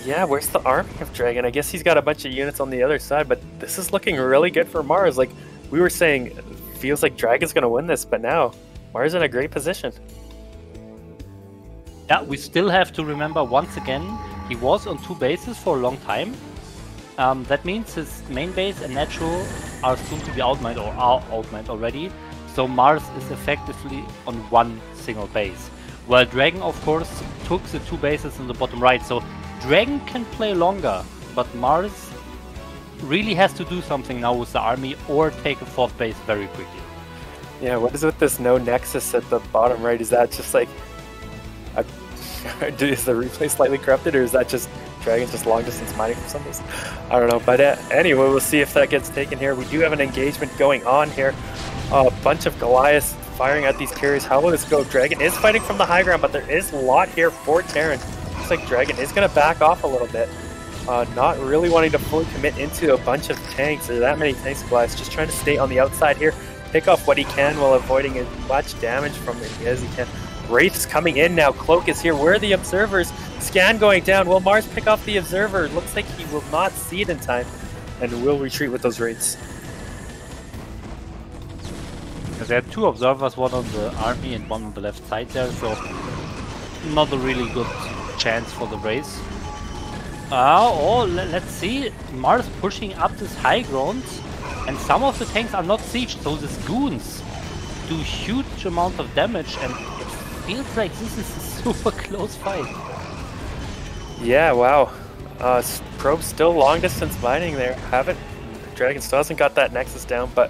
yeah, where's the army of DragOn? I guess he's got a bunch of units on the other side, but this is looking really good for Maars. Like we were saying, feels like DragOn's going to win this, but now Maars in a great position. Yeah, we still have to remember once again, he was on 2 bases for a long time. That means his main base and natural are soon to be outmined, or are outmined already. So Maars is effectively on 1 single base. While DragOn, of course, took the 2 bases in the bottom right. So DragOn can play longer, but Maars really has to do something now with the army or take a 4th base very quickly. Yeah, what is with this no nexus at the bottom right? Is that just like is the replay slightly corrupted, or is that just DragOn just long distance mining for some reason? I don't know, but anyway, we'll see if that gets taken here. We do have an engagement going on here. A bunch of Goliaths firing at these carriers. How will this go? DragOn is fighting from the high ground, but there is a lot here for Terran. Looks like DragOn is going to back off a little bit. Not really wanting to fully commit into a bunch of tanks, or that many tanks of Goliaths. Just trying to stay on the outside here, pick off what he can while avoiding as much damage from it as he can. Wraith's coming in now. Cloak is here. Where are the observers? Scan going down. Will Maars pick off the observer? Looks like he will not see it in time, and will retreat with those Wraiths. There are 2 observers, one on the army and one on the left side there, so not a really good chance for the race. Let's see. Maars pushing up this high ground, and some of the tanks are not sieged, so these goons do huge amount of damage, and it feels like this is a super close fight. Yeah, wow. Probe still long distance mining there. DragOn still hasn't got that Nexus down, but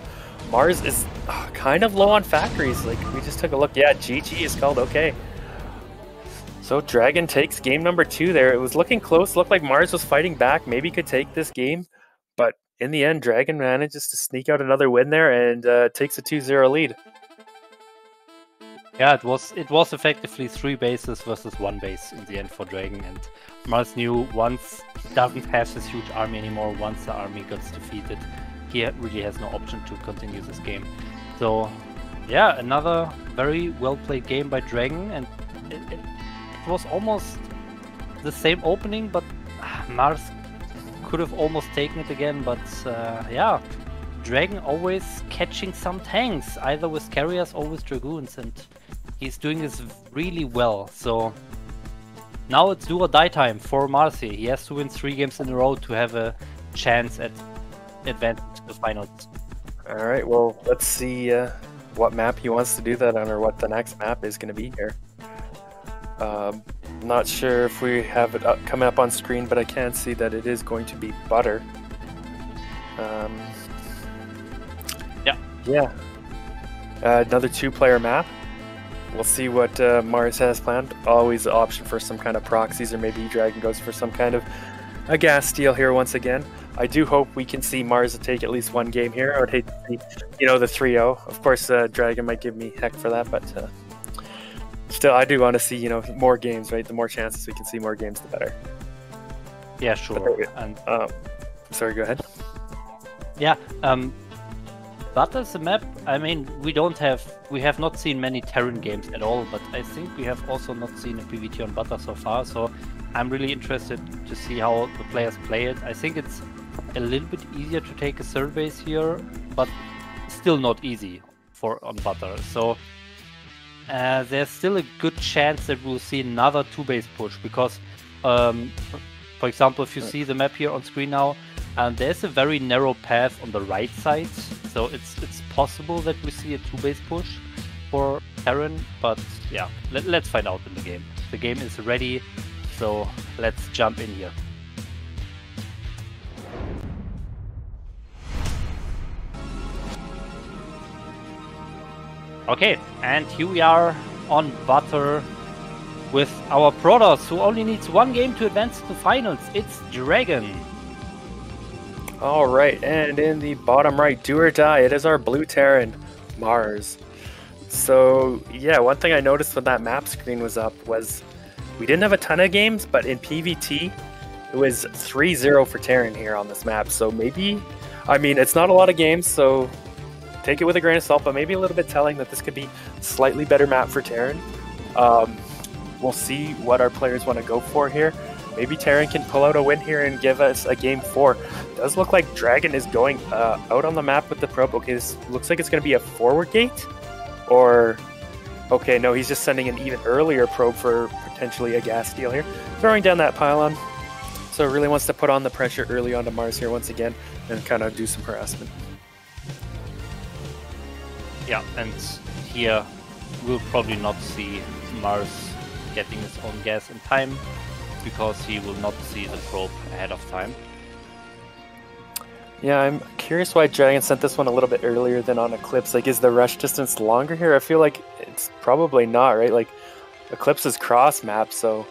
Maars is kind of low on factories. Like, we just took a look. Yeah, GG is called. Okay. So DragOn takes game number 2 there. It was looking close. Looked like Maars was fighting back. Maybe could take this game. But in the end, DragOn manages to sneak out another win there and takes a 2-0 lead. Yeah, it was effectively 3 bases versus 1 base in the end for DragOn, and Maars knew once he doesn't have this huge army anymore, once the army gets defeated, he really has no option to continue this game. So yeah, another very well played game by DragOn, and it was almost the same opening, but Maars could have almost taken it again, but yeah, DragOn always catching some tanks, either with carriers or with dragoons, and he's doing this really well. So now it's do or die time for Maars. He has to win 3 games in a row to have a chance at advancing to the finals. Alright, well, let's see what map he wants to do that on, or what the next map is going to be here. Not sure if we have it coming up on screen, but I can see that it is going to be butter. Yeah. Another 2-player map. We'll see what Maars has planned. Always an option for some kind of proxies, or maybe DragOn goes for some kind of a gas steal here once again. I do hope we can see Maars take at least one game here. I would hate to see, the 3-0. Of course, DragOn might give me heck for that, but still, I do want to see, more games, right? The more chances we can see more games, the better. Yeah, sure. And sorry, go ahead. yeah, Butter's a map. I mean, we have not seen many Terran games at all, but I think we have also not seen a PvT on Butter so far. So I'm really interested to see how the players play it. I think it's a little bit easier to take a third base here, but still not easy on Butter. So there's still a good chance that we'll see another 2-base push because, for example, if you see the map here on screen now, there's a very narrow path on the right side, so it's possible that we see a 2-base push for Terran, but yeah, let's find out in the game. The game is ready, so let's jump in here. Okay, and here we are on Butter with our Protoss, who only needs one game to advance to finals. It's DragOn. All right, and in the bottom right, do or die, it is our blue Terran, Maars. So yeah, one thing I noticed when that map screen was up was we didn't have a ton of games, but in PvT, it was 3-0 for Terran here on this map. So maybe, I mean, it's not a lot of games, so take it with a grain of salt, but maybe a little bit telling that this could be a slightly better map for Terran. We'll see what our players want to go for here. Maybe Terran can pull out a win here and give us a game 4. Does look like DragOn is going out on the map with the probe. Okay, this looks like it's going to be a forward gate. Or, okay, no, he's just sending an even earlier probe for potentially a gas steal here. Throwing down that pylon. So really wants to put on the pressure early onto Maars here once again and kind of do some harassment. Yeah, and here we'll probably not see Maars getting his own gas in time, because he will not see the probe ahead of time. Yeah, I'm curious why DragOn sent this one a little bit earlier than on Eclipse. Like, is the rush distance longer here? I feel like it's probably not, right? Like, Eclipse is cross map, so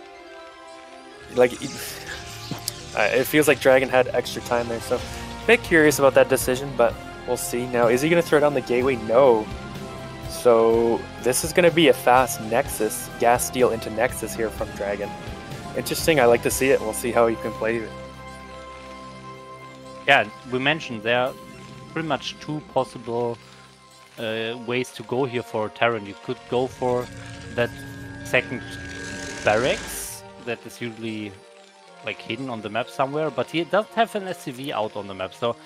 like it feels like DragOn had extra time there. So a bit curious about that decision, but we'll see. Now, is he going to throw down the gateway? No. So this is going to be a fast Nexus, gas steal into Nexus here from DragOn. Interesting, I like to see it. We'll see how he can play it. Yeah, we mentioned there are pretty much 2 possible ways to go here for Terran. You could go for that second barracks that is usually like hidden on the map somewhere, but he does have an SCV out on the map, so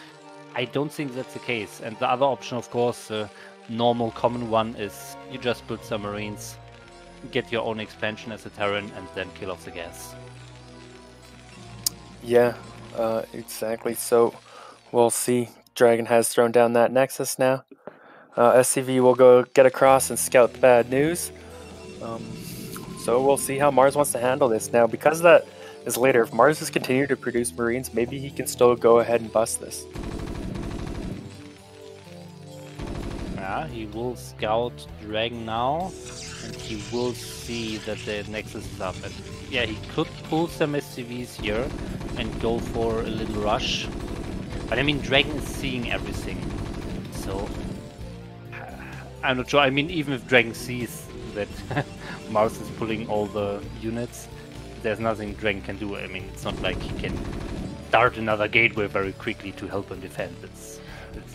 I don't think that's the case. And the other option, of course, the normal common one, is you just build some Marines, get your own expansion as a Terran, and then kill off the gas. Yeah, exactly. So we'll see. DragOn has thrown down that Nexus now. SCV will go get across and scout the bad news. So we'll see how Maars wants to handle this. Now, because that is later, if Maars has continued to produce Marines, maybe he can still go ahead and bust this. Yeah, he will scout DragOn now, and he will see that the Nexus is up. And yeah, he could pull some SCVs here and go for a little rush. But I mean, DragOn is seeing everything, so I'm not sure. I mean, even if DragOn sees that Maars is pulling all the units, there's nothing DragOn can do. I mean, it's not like he can start another gateway very quickly to help him defend. It's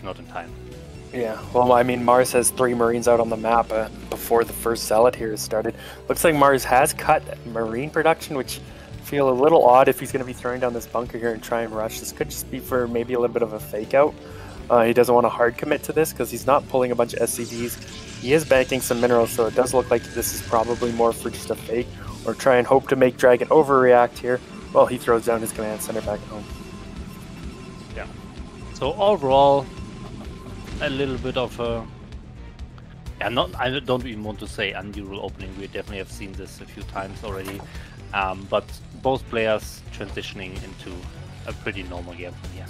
not in time. Yeah, well, I mean, Maars has 3 Marines out on the map before the first Zealot here has started. Looks like Maars has cut Marine production, which feel a little odd if he's going to be throwing down this bunker here and try and rush. This could just be for maybe a little bit of a fake out. He doesn't want to hard commit to this because he's not pulling a bunch of SCVs. He is banking some minerals, so it does look like this is probably more for just a fake, or try and hope to make DragOn overreact here. Well, he throws down his command center back at home. Yeah. So overall, a little bit of a Yeah, I don't even want to say unusual opening. We definitely have seen this a few times already. But both players transitioning into a pretty normal game from here.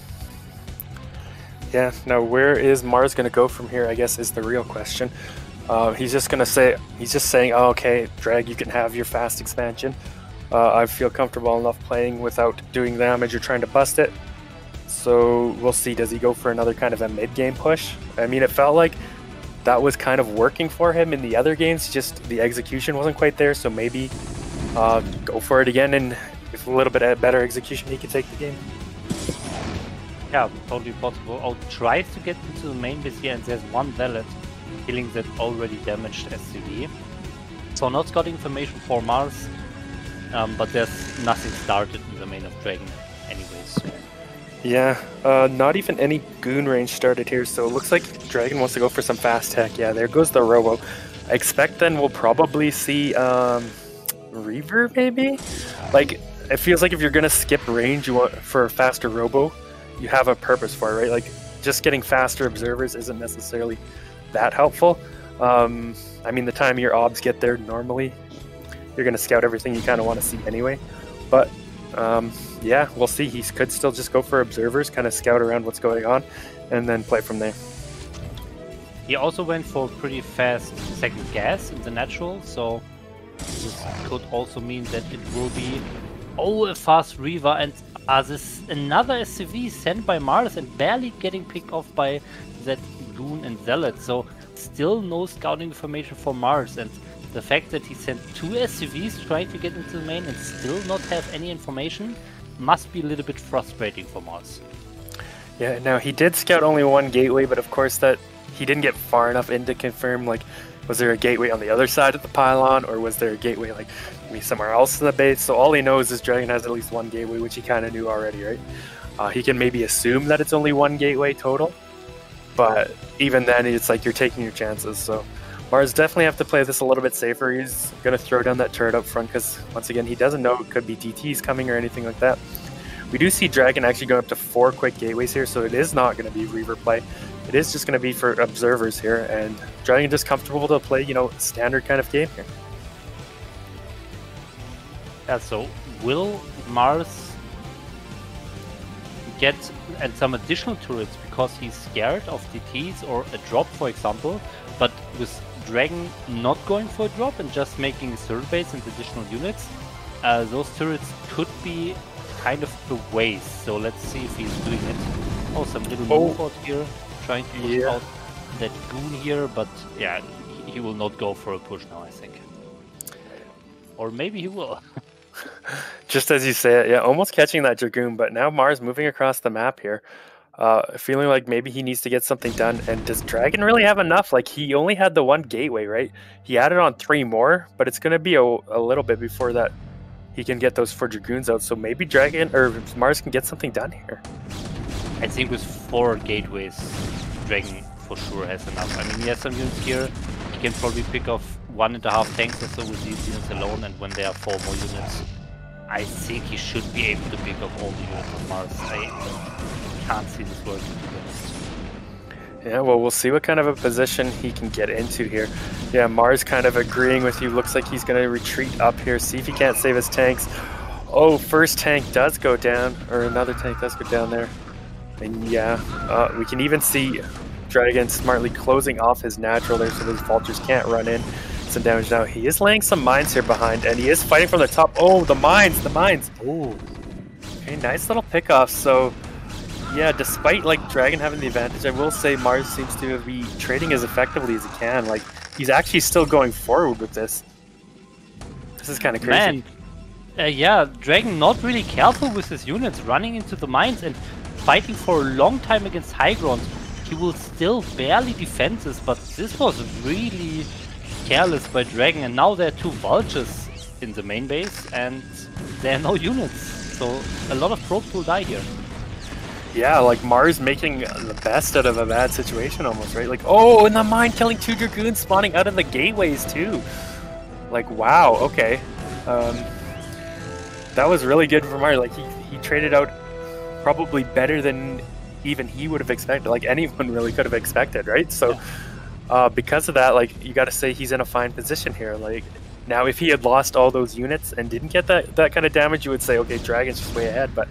Yeah, now where is Maars going to go from here, I guess, is the real question. He's just saying, oh, okay, Drag, you can have your fast expansion. I feel comfortable enough playing without doing damage or trying to bust it. So we'll see, does he go for another kind of a mid-game push? I mean, it felt like that was kind of working for him in the other games, just the execution wasn't quite there, so maybe go for it again, and with a little bit of better execution, he could take the game. Yeah, totally possible. Oh, tries to get into the main base here, and there's one Zealot killing that already damaged SCV. So not scouting information for Maars, but there's nothing started in the main of DragOn anyways. Yeah, not even any goon range started here, so it looks like DragOn wants to go for some fast tech. Yeah, there goes the Robo. I expect then we'll probably see Reaver, maybe? Like, it feels like if you're gonna skip range, you want for a faster Robo, you have a purpose for it, right? Like, just getting faster observers isn't necessarily that helpful. I mean, the time your obs get there, normally, you're gonna scout everything you kind of want to see anyway. But, yeah, we'll see. He could still just go for observers, kind of scout around what's going on, and then play from there. He also went for pretty fast second gas in the natural, so this could also mean that it will be a fast Reaver, and this another SCV sent by Maars and barely getting picked off by that Goon and Zealot, so still no scouting information for Maars, and the fact that he sent 2 SCVs trying to get into the main and still not have any information must be a little bit frustrating for Maars. Yeah, now he did scout only one gateway, but of course that he didn't get far enough in to confirm, like, was there a gateway on the other side of the pylon, or was there a gateway like maybe somewhere else in the base? So all he knows is DragOn has at least one gateway, which he kind of knew already, right? He can maybe assume that it's only one gateway total, but even then it's like you're taking your chances. So Maars definitely have to play this a little bit safer. He's going to throw down that turret up front because, once again, he doesn't know it could be DTs coming or anything like that. We do see DragOn actually going up to 4 quick gateways here, so it is not going to be Reaver play. It is just going to be for observers here, and DragOn just comfortable to play, you know, standard kind of game here. Yeah, so will Maars get and some additional turrets because he's scared of DTs or a drop, for example, but with DragOn not going for a drop and just making a turret base and additional units, those turrets could be kind of a waste. So let's see if he's doing it. Oh, some little move out here, trying to push out that Goon here, but yeah, he will not go for a push now, I think. Or maybe he will. Just as you say it, yeah, almost catching that Dragoon, but now Maars moving across the map here. Feeling like maybe he needs to get something done. And does DragOn really have enough? Like, he only had the 1 gateway, right? He added on 3 more, but it's going to be a little bit before that he can get those 4 Dragoons out. So maybe DragOn or Maars can get something done here. I think with 4 gateways, DragOn for sure has enough. I mean, he has some units here. He can probably pick off 1.5 tanks or so with these units alone, and when there are 4 more units, I think he should be able to pick up all the units of Maars. I can't see this working, to be honest. Yeah, well, we'll see what kind of a position he can get into here. Yeah, Maars kind of agreeing with you. Looks like he's going to retreat up here, see if he can't save his tanks. Oh, first tank does go down, or another tank does go down there. And yeah, we can even see DragOn smartly closing off his natural there so those vultures can't run in. Some damage now. He is laying some mines here behind, and he is fighting from the top. Oh, the mines, the mines. Oh, okay, nice little pickoff. So yeah, despite like DragOn having the advantage, I will say Maars seems to be trading as effectively as he can. Like, he's actually still going forward with this. This is kind of crazy. Man, yeah, DragOn not really careful with his units, running into the mines and fighting for a long time against high ground. He will still barely defend this, but this was really careless by DragOn, and now there are 2 vultures in the main base and there are no units, so a lot of probes will die here. Yeah, like Maars making the best out of a bad situation almost, right? Like, oh, in the mine, killing 2 Dragoons spawning out of the gateways too. Like, wow, okay. That was really good for Maars. Like, he traded out probably better than even he would have expected. Like, anyone really could have expected, right? So because of that, like, you got to say he's in a fine position here. Like, now if he had lost all those units and didn't get that kind of damage, you would say, okay, Dragon's just way ahead. But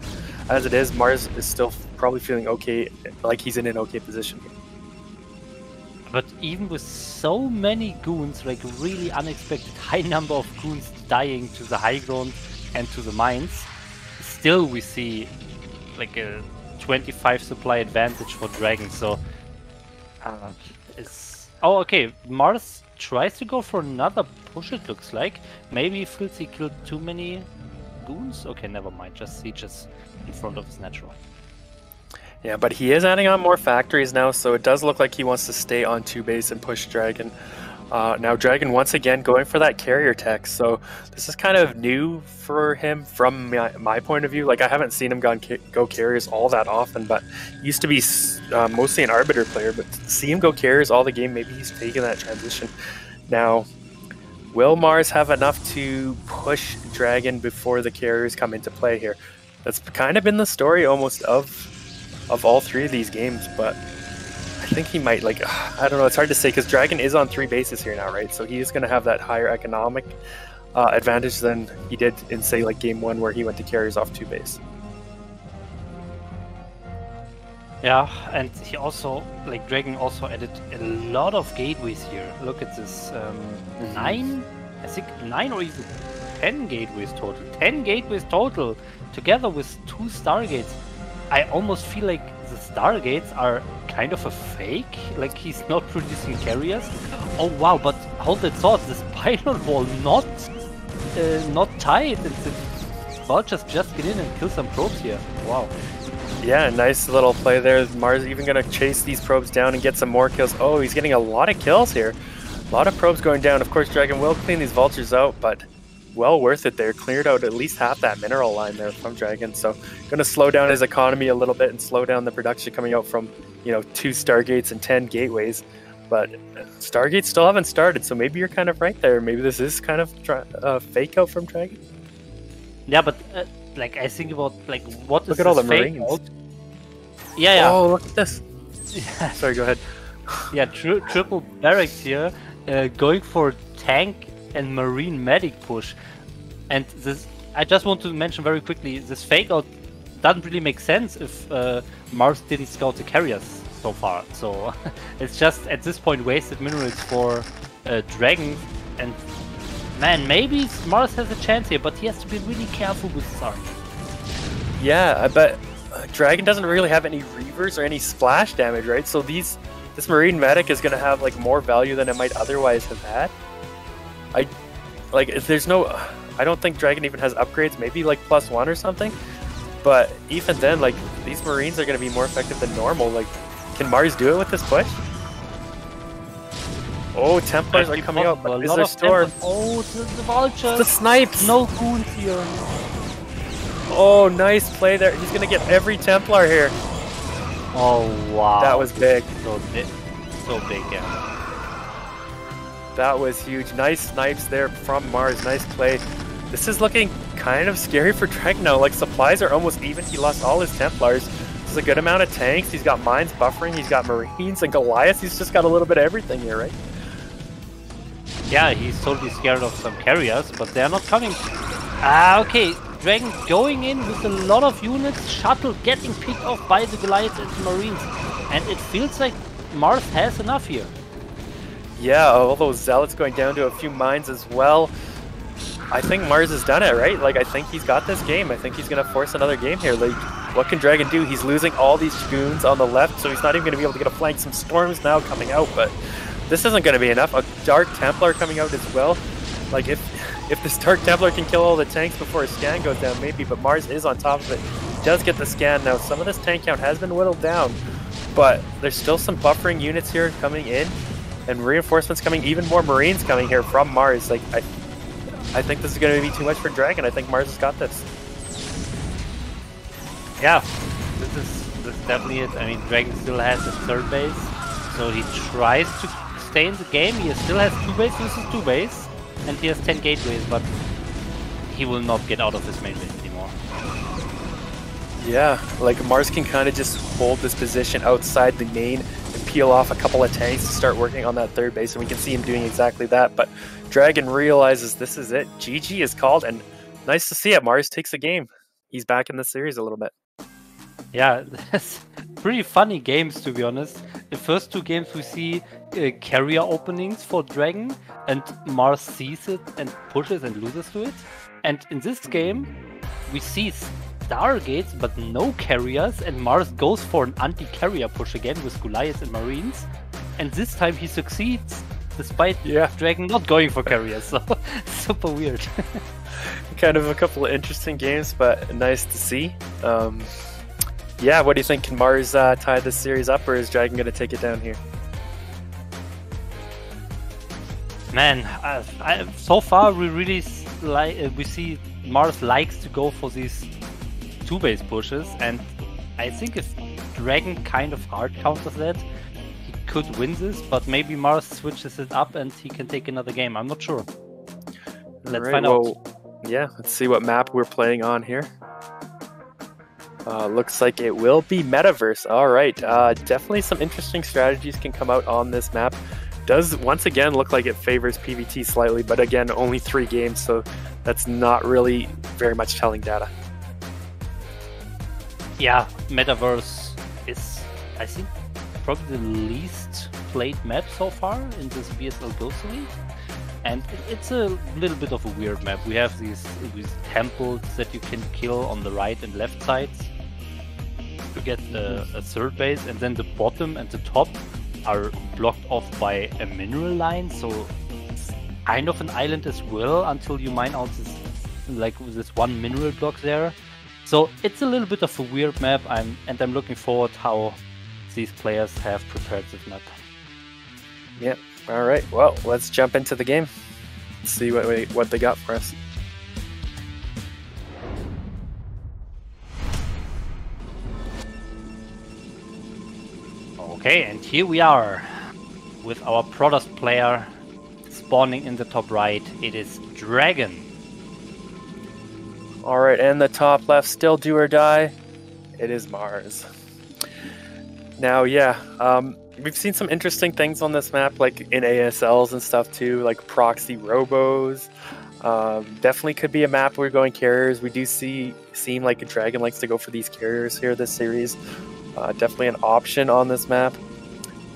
as it is, Maars is still probably feeling okay, like he's in an okay position here. But even with so many goons, like really unexpected high number of goons dying to the high ground and to the mines, still we see like a 25 supply advantage for Dragon. So it's... Oh, okay, Maars tries to go for another push, it looks like. Maybe he feels he killed too many goons? Okay, never mind, just sieges in front of his natural. Yeah, but he is adding on more factories now, so it does look like he wants to stay on 2 base and push Dragon. Now Dragon once again going for that carrier tech, so this is kind of new for him from my point of view. Like, I haven't seen him go carriers all that often, but he used to be mostly an Arbiter player, but to see him go carriers all the game, maybe he's taking that transition. Now, will Maars have enough to push Dragon before the carriers come into play here? That's kind of been the story almost of all 3 of these games, but I think he might, like, I don't know, it's hard to say because Dragon is on 3 bases here now, right? So he is going to have that higher economic advantage than he did in, say, like game 1 where he went to carriers off 2 base. Yeah, and he also, like, Dragon also added a lot of gateways here. Look at this, 9, I think 9 or even 10 gateways total. 10 gateways total, together with 2 Stargates. I almost feel like the Stargates are kind of a fake, like he's not producing carriers. Oh wow, but hold that thought, this pylon wall not tied, and the vultures just get in and kill some probes here. Wow. Yeah, nice little play there. Maars even going to chase these probes down and get some more kills. Oh, he's getting a lot of kills here. A lot of probes going down. Of course, Dragon will clean these vultures out, but well worth it there. Cleared out at least half that mineral line there from Dragon. So going to slow down his economy a little bit and slow down the production coming out from, you know, 2 Stargates and 10 gateways. But Stargates still haven't started, so maybe you're kind of right there. Maybe this is kind of fake out from Dragon. Yeah, but like I think about like what look is at all the fake Marines. out? Yeah, yeah. Oh, look at this. Yeah. Sorry, go ahead. Yeah, triple barracks here, going for tank and marine medic push. And this, I just want to mention very quickly, this fake out doesn't really make sense if Maars didn't scout the carriers so far. So it's just at this point wasted minerals for Dragon. And man, maybe Maars has a chance here, but he has to be really careful with his army. Yeah, I bet Dragon doesn't really have any reavers or any splash damage, right? So this marine medic is going to have like more value than it might otherwise have had. I don't think Dragon even has upgrades, maybe like +1 or something. But even then, like, these Marines are going to be more effective than normal. Like, can Maars do it with this push? Oh, Templars are coming out. Is there storm? Oh, the vultures. The snipes. No goons here. Oh, nice play there. He's going to get every Templar here. Oh, wow. That was big. So big, yeah. That was huge. Nice snipes there from Maars. Nice play. This is looking kind of scary for Dragon now. Like, supplies are almost even. He lost all his Templars. There's a good amount of tanks. He's got mines buffering. He's got Marines and Goliaths. He's just got a little bit of everything here, right? Yeah, he's totally scared of some carriers, but they're not coming. Ah, okay. Dragon going in with a lot of units. Shuttle getting picked off by the Goliaths and the Marines. And it feels like Maars has enough here. Yeah, all those zealots going down to a few mines as well. I think Maars has done it, right? Like, I think he's got this game. I think he's going to force another game here. Like, what can Dragon do? He's losing all these goons on the left, so he's not even going to be able to get a flank. Some storms now coming out, but this isn't going to be enough. A Dark Templar coming out as well. Like, if this Dark Templar can kill all the tanks before his scan goes down, maybe, but Maars is on top of it. He does get the scan now. Some of this tank count has been whittled down, but there's still some buffering units here coming in. And reinforcements coming, even more Marines coming here from Maars. Like, I think this is going to be too much for Dragon. I think Maars has got this. Yeah, this is definitely it. I mean, Dragon still has his 3rd base, so he tries to stay in the game. He still has 2 base, this is 2 base, and he has 10 gateways, but he will not get out of his main base anymore. Yeah, like Maars can kind of just hold this position outside the main and peel off a couple of tanks to start working on that third base, and we can see him doing exactly that. But DragOn realizes this is it. GG is called, and nice to see it. Maars takes a game. He's back in the series a little bit. Yeah, that's pretty funny games, to be honest. The first two games we see carrier openings for DragOn, and Maars sees it and pushes and loses to it. And in this game, we see Stargates, but no carriers, and Maars goes for an anti-carrier push again with Goliath and Marines. And this time he succeeds, despite DragOn not going for carriers, so super weird. Kind of a couple of interesting games, but nice to see. Yeah, what do you think? Can Maars tie this series up, or is DragOn going to take it down here? Man, so far we really we see Maars likes to go for these two-base pushes, and I think if DragOn kind of hard counters that, he could win this, but maybe Maars switches it up and he can take another game. I'm not sure. Let's find out. Yeah, let's see what map we're playing on here. Looks like it will be Metaverse. All right, definitely some interesting strategies can come out on this map. Does once again look like it favors PvT slightly, but again, only 3 games, so that's not really very much telling data. Yeah, Metaverse is, I think, probably the least played map so far in this BSL GosuLeague. And it's a little bit of a weird map. We have these temples that you can kill on the right and left sides to get a third base, and then the bottom and the top are blocked off by a mineral line, so it's kind of an island as well until you mine out this one mineral block there. So it's a little bit of a weird map. I'm looking forward how these players have prepared this map. Yep. All right. Well, let's jump into the game. Let's see what they got for us. Okay, and here we are with our Protoss player spawning in the top right. It is DragOn. All right, and the top left, still do or die. It is Maars. Now, yeah, we've seen some interesting things on this map, like in ASLs and stuff too, like proxy robos. Definitely could be a map where we're going carriers. We do seem like a DragOn likes to go for these carriers here this series. Definitely an option on this map.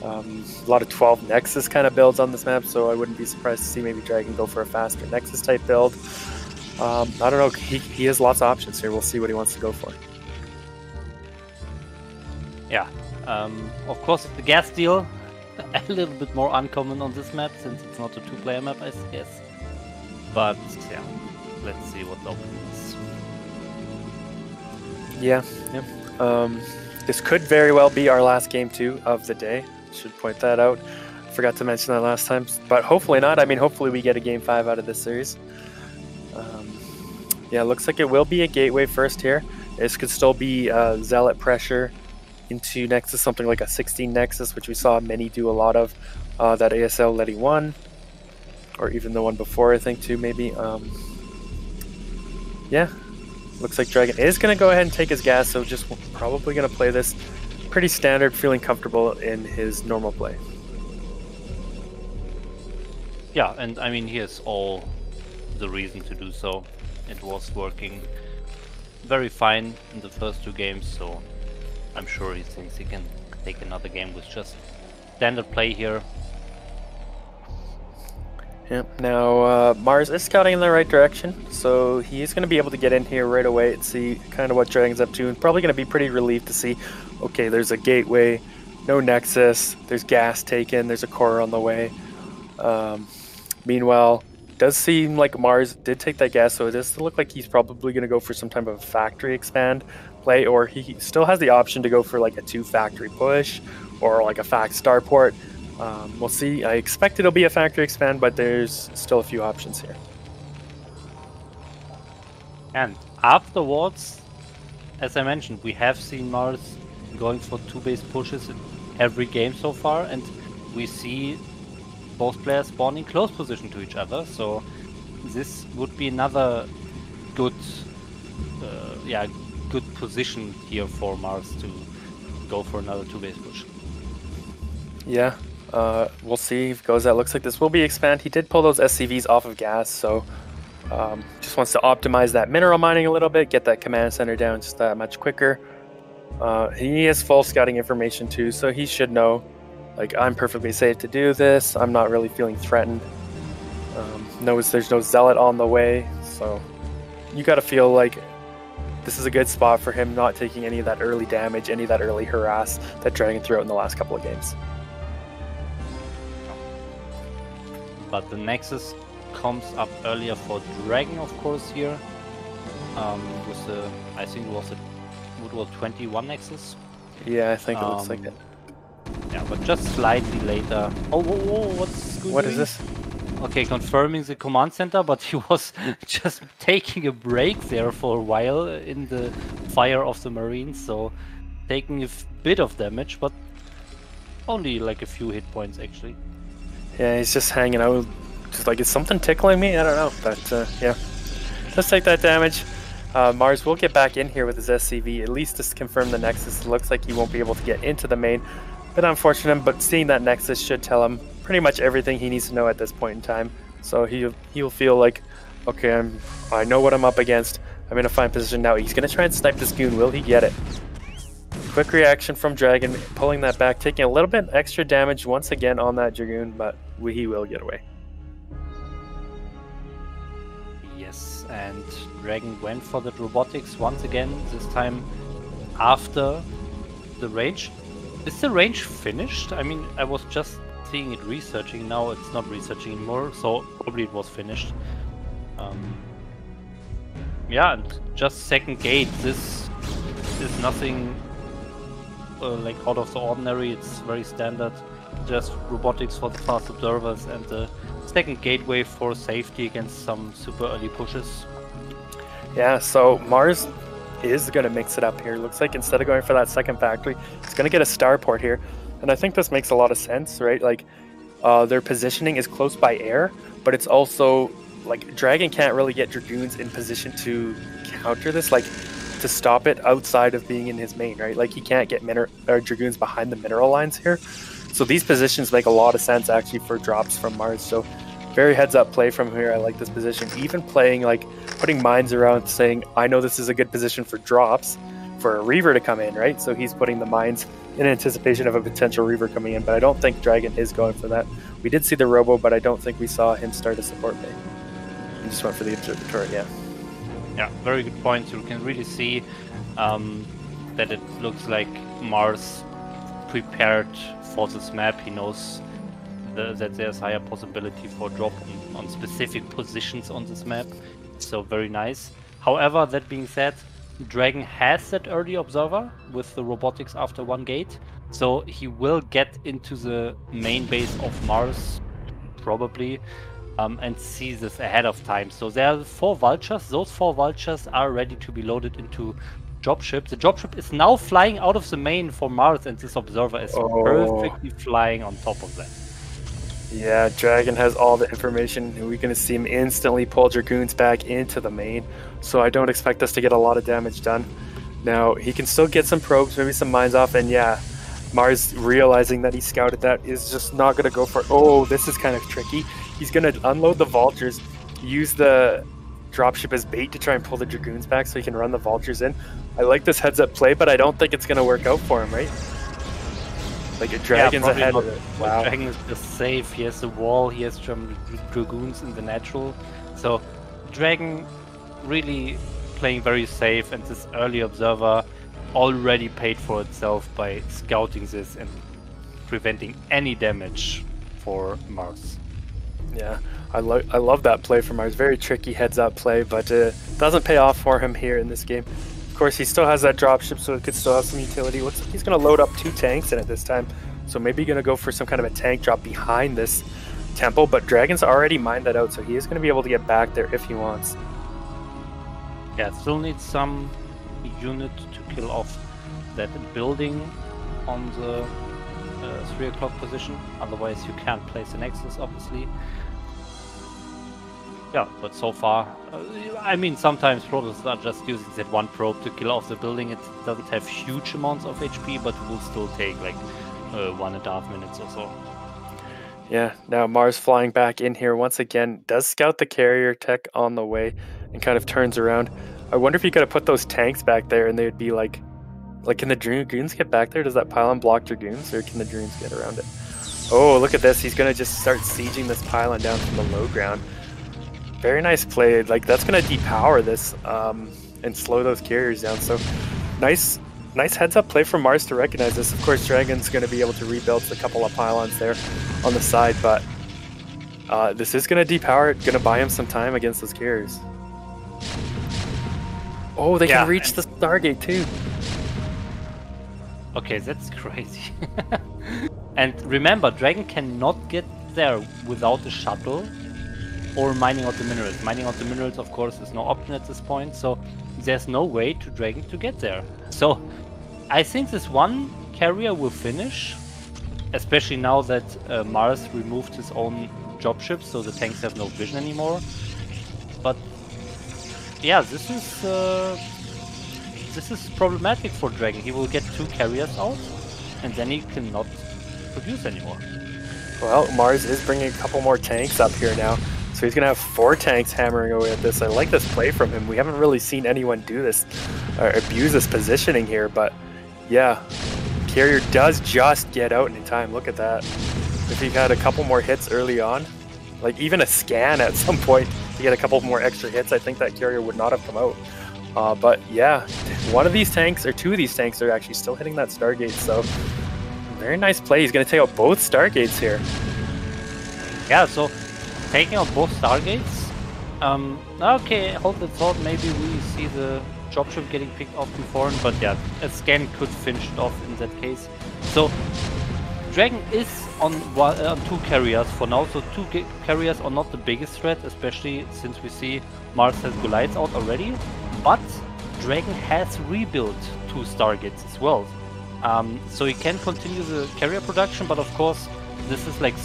A lot of 12 Nexus kind of builds on this map, so I wouldn't be surprised to see maybe DragOn go for a faster Nexus type build. I don't know, he has lots of options here. We'll see what he wants to go for. Yeah, of course the gas deal, a little bit more uncommon on this map since it's not a 2-player map, I guess. But yeah, let's see what the opening is. Yeah. This could very well be our last game too of the day. Should point that out. Forgot to mention that last time, but hopefully not. I mean, hopefully we get a game 5 out of this series. Yeah, looks like it will be a gateway first here. This could still be Zealot pressure into Nexus, something like a 16 Nexus, which we saw many do a lot of. That ASL Letty 1, or even the one before, I think, too, maybe. Yeah, looks like DragOn is going to go ahead and take his gas, so just probably going to play this pretty standard, feeling comfortable in his normal play. Yeah, and I mean, he has all the reason to do so. It was working very fine in the first 2 games, so I'm sure he thinks he can take another game with just standard play here. Yep. Now, Maars is scouting in the right direction, so he's going to be able to get in here right away and see kind of what DragOn's up to, and probably going to be pretty relieved to see, okay, there's a gateway, no Nexus, there's gas taken, there's a core on the way. Meanwhile, does seem like Maars did take that gas, so it does look like he's probably going to go for some type of factory expand play, or he still has the option to go for like a 2 factory push, or like a fact starport. We'll see. I expect it'll be a factory expand, but there's still a few options here. And afterwards, as I mentioned, we have seen Maars going for 2-base pushes in every game so far, and we see both players spawning close position to each other, so this would be another good good position here for Maars to go for another 2-base push. Yeah, we'll see if it goes. That looks like this will be expand. He did pull those SCVs off of gas, so just wants to optimize that mineral mining a little bit, get that command center down just that much quicker. He has full scouting information too, so he should know, like, I'm perfectly safe to do this. I'm not really feeling threatened. Knows there's no zealot on the way, so you got to feel like this is a good spot for him, not taking any of that early damage, any of that early harass that DragOn threw out in the last couple of games. But the Nexus comes up earlier for DragOn, of course, here. With the, I think it was a BroodWar 21 Nexus. Yeah, I think it looks like it. Yeah, but just slightly later. Oh, whoa, whoa, what's What is this? Okay, confirming the command center, but he was just taking a break there for a while in the fire of the Marines, so taking a bit of damage, but only like a few hit points actually. Yeah, he's just hanging out. Just like, is something tickling me? I don't know, but yeah. Let's take that damage. Maars will get back in here with his SCV, at least to confirm the Nexus. It looks like he won't be able to get into the main. Bit unfortunate, but seeing that Nexus should tell him pretty much everything he needs to know at this point in time. So he'll feel like, okay, I know what I'm up against. I'm in a fine position now. He's going to try and snipe this goon. Will he get it? Quick reaction from DragOn, pulling that back, taking a little bit extra damage once again on that Dragoon, but he will get away. Yes, and DragOn went for the robotics once again, this time after the range. Is the range finished? I mean, I was just seeing it researching, now it's not researching anymore, so probably it was finished. Yeah, and just second gate. This is nothing like out of the ordinary, it's very standard. Just robotics for the fast observers and the second gateway for safety against some super early pushes. Yeah, so Maars is going to mix it up here. Looks like instead of going for that second factory, he's going to get a starport here. And I think this makes a lot of sense, right? Like, their positioning is close by air, but it's also, like, DragOn can't really get Dragoons in position to counter this, like, to stop it outside of being in his main, right? Like, he can't get Dragoons behind the mineral lines here. So these positions make a lot of sense, actually, for drops from Maars. So very heads-up play from here. I like this position. Even playing, like, putting mines around, saying, I know this is a good position for drops, for a Reaver to come in, right? So he's putting the mines in anticipation of a potential Reaver coming in, but I don't think DragOn is going for that. We did see the Robo, but I don't think we saw him start a support main. He just went for the Observatory, yeah. Yeah, very good point. You can really see that it looks like Maars prepared for this map. He knows that there's higher possibility for drop on specific positions on this map. So very nice. However, that being said, DragOn has that early observer with the robotics after one gate, so he will get into the main base of Maars probably and see this ahead of time. So there are 4 vultures. Those 4 vultures are ready to be loaded into dropship. The dropship is now flying out of the main for Maars, and this observer is perfectly flying on top of that. Yeah, DragOn has all the information, and we're going to see him instantly pull Dragoons back into the main, so I don't expect us to get a lot of damage done. Now, he can still get some probes, maybe some mines off, and yeah, Maars realizing that he scouted that is just not going to go for it. Oh, this is kind of tricky. He's going to unload the vultures, use the dropship as bait to try and pull the Dragoons back so he can run the vultures in. I like this heads-up play, but I don't think it's going to work out for him, right? Like, DragOn's ahead of it. Wow. DragOn is just safe. He has the wall, he has some Dragoons in the natural. So DragOn really playing very safe, and this early observer already paid for itself by scouting this and preventing any damage for Maars. Yeah, I love that play from Maars. Very tricky heads-up play, but doesn't pay off for him here in this game. Of course, he still has that dropship, so it could still have some utility. Looks like he's going to load up 2 tanks in it this time. So maybe going to go for some kind of a tank drop behind this temple, but DragOn's already mined that out, so he is going to be able to get back there if he wants. Yeah, still needs some unit to kill off that building on the 3 o'clock position. Otherwise, you can't place the Nexus, obviously. Yeah, but so far, I mean, sometimes probes are just using that one probe to kill off the building. It doesn't have huge amounts of HP, but it will still take like 1.5 minutes or so. Yeah, now Maars flying back in here once again, does scout the carrier tech on the way and kind of turns around. I wonder if you gotta put those tanks back there and they'd be like can the Dragoons get back there? Does that pylon block Dragoons, or can the Dragoons get around it? Oh, look at this. He's gonna just start sieging this pylon down from the low ground. Very nice play. Like, that's gonna depower this and slow those carriers down. So nice heads up play from Maars to recognize this. Of course, Dragon's gonna be able to rebuild a couple of pylons there on the side, but this is gonna depower it, gonna buy him some time against those carriers. Oh, they can reach the Stargate too. Okay, that's crazy. And remember, Dragon cannot get there without a shuttle or mining out the minerals. Mining out the minerals, of course, is no option at this point, so there's no way to Dragon to get there. So I think this one carrier will finish, especially now that Maars removed his own dropship, so the tanks have no vision anymore. But yeah, this is problematic for Dragon. He will get 2 carriers out, and then he cannot produce anymore. Well, Maars is bringing a couple more tanks up here now, so he's gonna have 4 tanks hammering away at this. I like this play from him. We haven't really seen anyone do this or abuse this positioning here, but yeah, carrier does just get out in time. Look at that. If he had a couple more hits early on, like even a scan at some point to get a couple more extra hits, I think that carrier would not have come out. But yeah, one of these tanks, or 2 of these tanks, are actually still hitting that Stargate, so very nice play. He's going to take out both Stargates here. Yeah, so taking out both Stargates. Okay, hold the thought, maybe we see the dropship getting picked off before, but yeah, a scan could finish it off in that case. So Dragon is on 2 carriers for now, so 2 carriers are not the biggest threat, especially since we see Maars has Goliaths out already. But Dragon has rebuilt 2 Stargates as well. So he can continue the carrier production, but of course this is like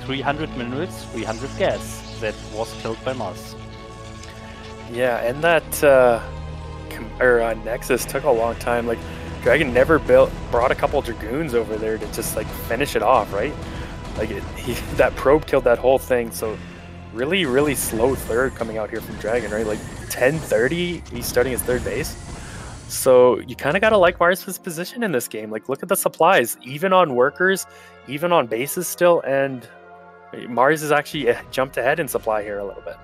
300 minerals, 300 gas that was killed by Maars. Yeah, and that Nexus took a long time. Like, Dragon never brought a couple Dragoons over there to just like finish it off, right? Like that probe killed that whole thing, so really slow third coming out here from Dragon, right? Like 10:30, he's starting his 3rd base. So you kind of got to like Maars' position in this game. Like, look at the supplies, even on workers, even on bases still, and Maars is actually jumped ahead in supply here a little bit.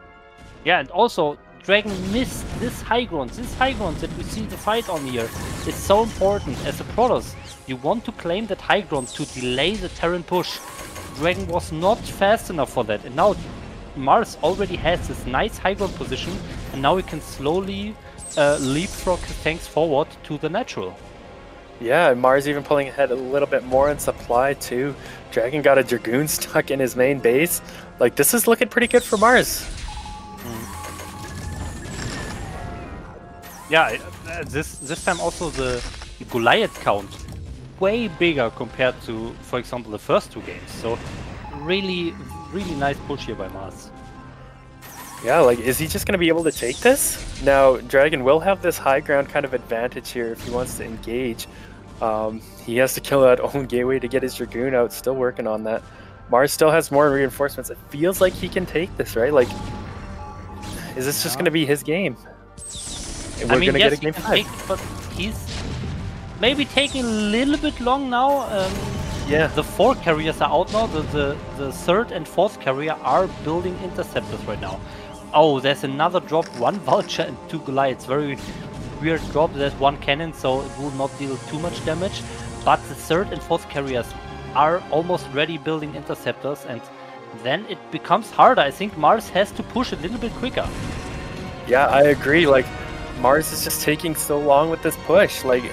Yeah, and also Dragon missed this high ground. This high ground that we see the fight on here is so important. As a Protoss, you want to claim that high ground to delay the Terran push. Dragon was not fast enough for that, and now Maars already has this nice high ground position, and now he can slowly leapfrog his tanks forward to the natural. Yeah, and Maars even pulling ahead a little bit more in supply too. Dragon got a Dragoon stuck in his main base. Like, this is looking pretty good for Maars. Yeah, this time also the Goliath count way bigger compared to, for example, the first 2 games. So really nice push here by Maars. Yeah, like, is he just going to be able to take this? Now, Dragon will have this high ground kind of advantage here if he wants to engage. He has to kill that own gateway to get his Dragoon out, still working on that. Maars still has more reinforcements. It feels like he can take this, right? Like, is this just going to be his game? And we're going to get a game 5. But he's maybe taking a little bit long now. Yeah. The 4 carriers are out now. The 3rd and 4th carrier are building interceptors right now. Oh, there's another drop. 1 Vulture and 2 Goliaths. Very weird drop. There's 1 cannon, so it will not deal too much damage. But the 3rd and 4th carriers are almost ready building interceptors, and then it becomes harder. I think Maars has to push a little bit quicker. Yeah, I agree. Like, Maars is just taking so long with this push. Like,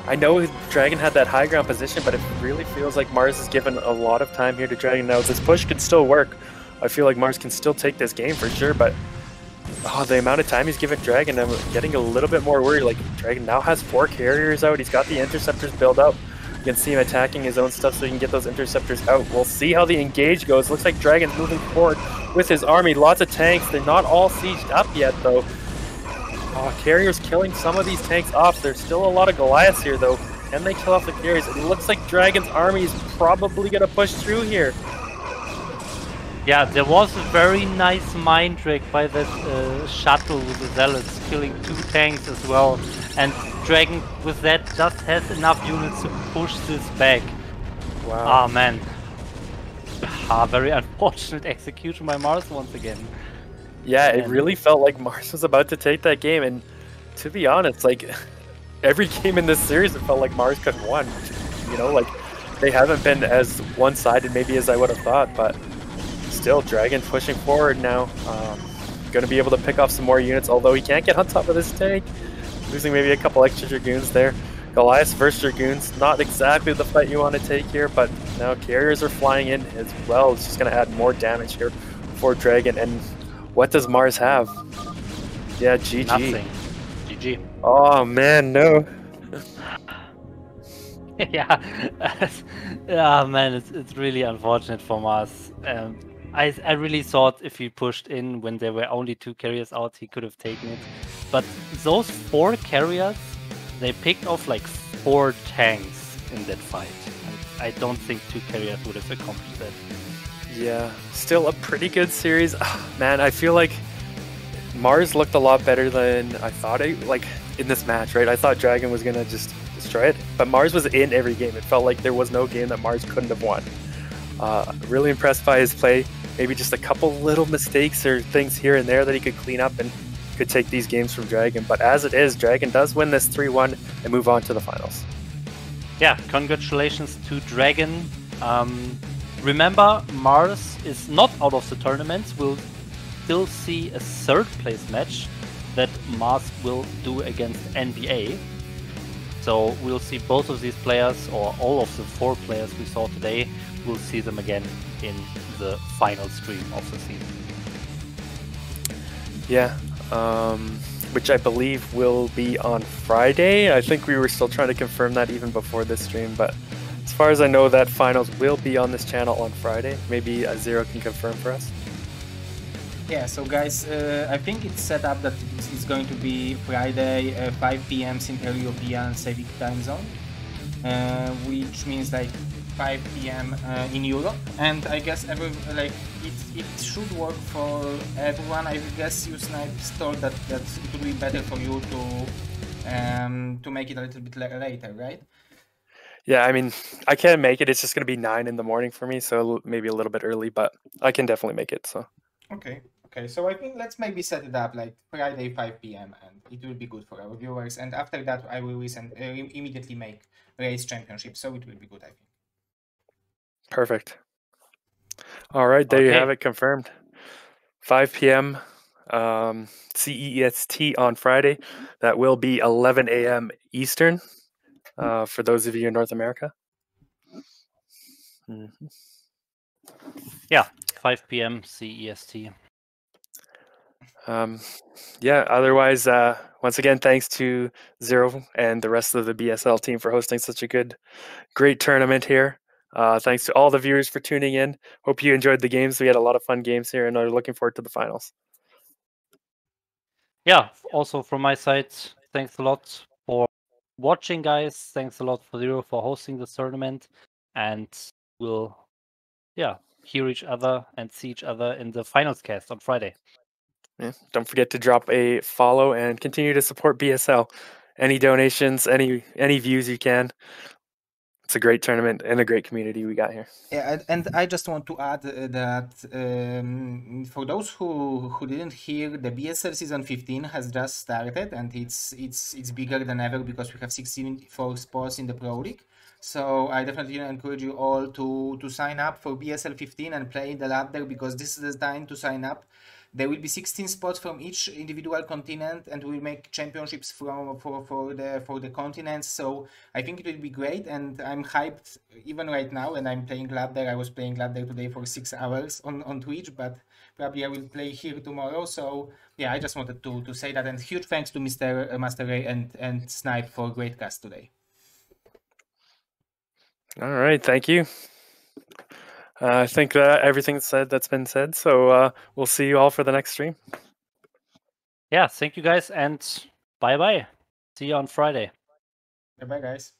I know Dragon had that high ground position, but it really feels like Maars has given a lot of time here to Dragon. Now, this push could still work. I feel like Maars can still take this game for sure, but the amount of time he's given Dragon, I'm getting a little bit more worried. Like, Dragon now has 4 carriers out. He's got the interceptors built up. You can see him attacking his own stuff so he can get those interceptors out. We'll see how the engage goes. Looks like Dragon's moving forward with his army. Lots of tanks. They're not all sieged up yet, though. Carrier's killing some of these tanks off. There's still a lot of Goliaths here, though. Can they kill off the carriers? It looks like Dragon's army is probably going to push through here. Yeah, there was a very nice mind trick by that shuttle with the zealots, killing 2 tanks as well. And Dragon, with that, just has enough units to push this back. Wow. Ah, man. Very unfortunate execution by Maars once again. Yeah, it really felt like Maars was about to take that game. And to be honest, like, every game in this series, it felt like Maars could have won. You know, like, they haven't been as one-sided maybe as I would have thought, but still, Dragon pushing forward now. Going to be able to pick off some more units, although he can't get on top of this tank. Losing maybe a couple extra Dragoons there. Goliaths versus Dragoons, not exactly the fight you want to take here, but now carriers are flying in as well. It's just going to add more damage here for Dragon. And what does Maars have? Yeah, GG. Nothing. GG. Oh man, no. Yeah. Yeah, man, it's really unfortunate for Maars. I really thought if he pushed in when there were only 2 carriers out, he could have taken it. But those 4 carriers, they picked off like 4 tanks in that fight. And I don't think 2 carriers would have accomplished that. Yeah, still a pretty good series. Man, I feel like Maars looked a lot better than I thought like in this match, right? I thought Dragon was gonna just destroy it, but Maars was in every game. It felt like there was no game that Maars couldn't have won. Really impressed by his play. Maybe just a couple little mistakes or things here and there that he could clean up and could take these games from Dragon. But as it is, Dragon does win this 3-1 and move on to the finals. Yeah, congratulations to Dragon. Remember, Maars is not out of the tournament. We'll still see a 3rd place match that Maars will do against NBA. So we'll see both of these players, or all of the 4 players we saw today. We'll see them again in the final stream of the season. Yeah, which I believe will be on Friday. I think we were still trying to confirm that even before this stream, but as far as I know, that finals will be on this channel on Friday. Maybe Zero can confirm for us. Yeah, so guys, I think it's set up that it's going to be Friday, 5 p.m. Central European Civic Time Zone, which means like 5 p.m. In Europe, and I guess it should work for everyone. I guess you thought that it would be better for you to make it a little bit later, right? Yeah, I mean, I can't make it. It's just going to be 9 in the morning for me, so maybe a little bit early, but I can definitely make it. So okay. So I think let's maybe set it up like Friday 5 p.m. and it will be good for our viewers. And after that, I will immediately make race championship, so it will be good, I think. Perfect. All right, there you have it confirmed. 5 p.m. CEST on Friday. That will be 11 a.m. Eastern for those of you in North America. Mm-hmm. Yeah, 5 p.m. CEST. Yeah, otherwise, once again, thanks to Zero and the rest of the BSL team for hosting such a great tournament here. Thanks to all the viewers for tuning in. Hope you enjoyed the games. We had a lot of fun games here and are looking forward to the finals. Yeah, also from my side, thanks a lot for watching, guys. Thanks a lot for Zero for hosting this tournament. And we'll, hear each other and see each other in the finals cast on Friday. Yeah, don't forget to drop a follow and continue to support BSL. Any donations, any views you can. It's a great tournament and a great community we got here. Yeah, and I just want to add that for those who didn't hear, the BSL season 15 has just started, and it's bigger than ever because we have 64 spots in the Pro League. So I definitely encourage you all to sign up for BSL 15 and play the ladder, because this is the time to sign up. There will be 16 spots from each individual continent, and we'll make championships for the continents. So I think it will be great, and I'm hyped even right now. And I'm playing ladder. I was playing ladder today for 6 hours on Twitch, but probably I will play here tomorrow. So yeah, I just wanted to say that, and huge thanks to Mr. Master Ray and Snipe for a great cast today. All right, thank you. I think everything's said that's been said, so we'll see you all for the next stream. Yeah, thank you guys, and bye-bye. See you on Friday. Bye, guys.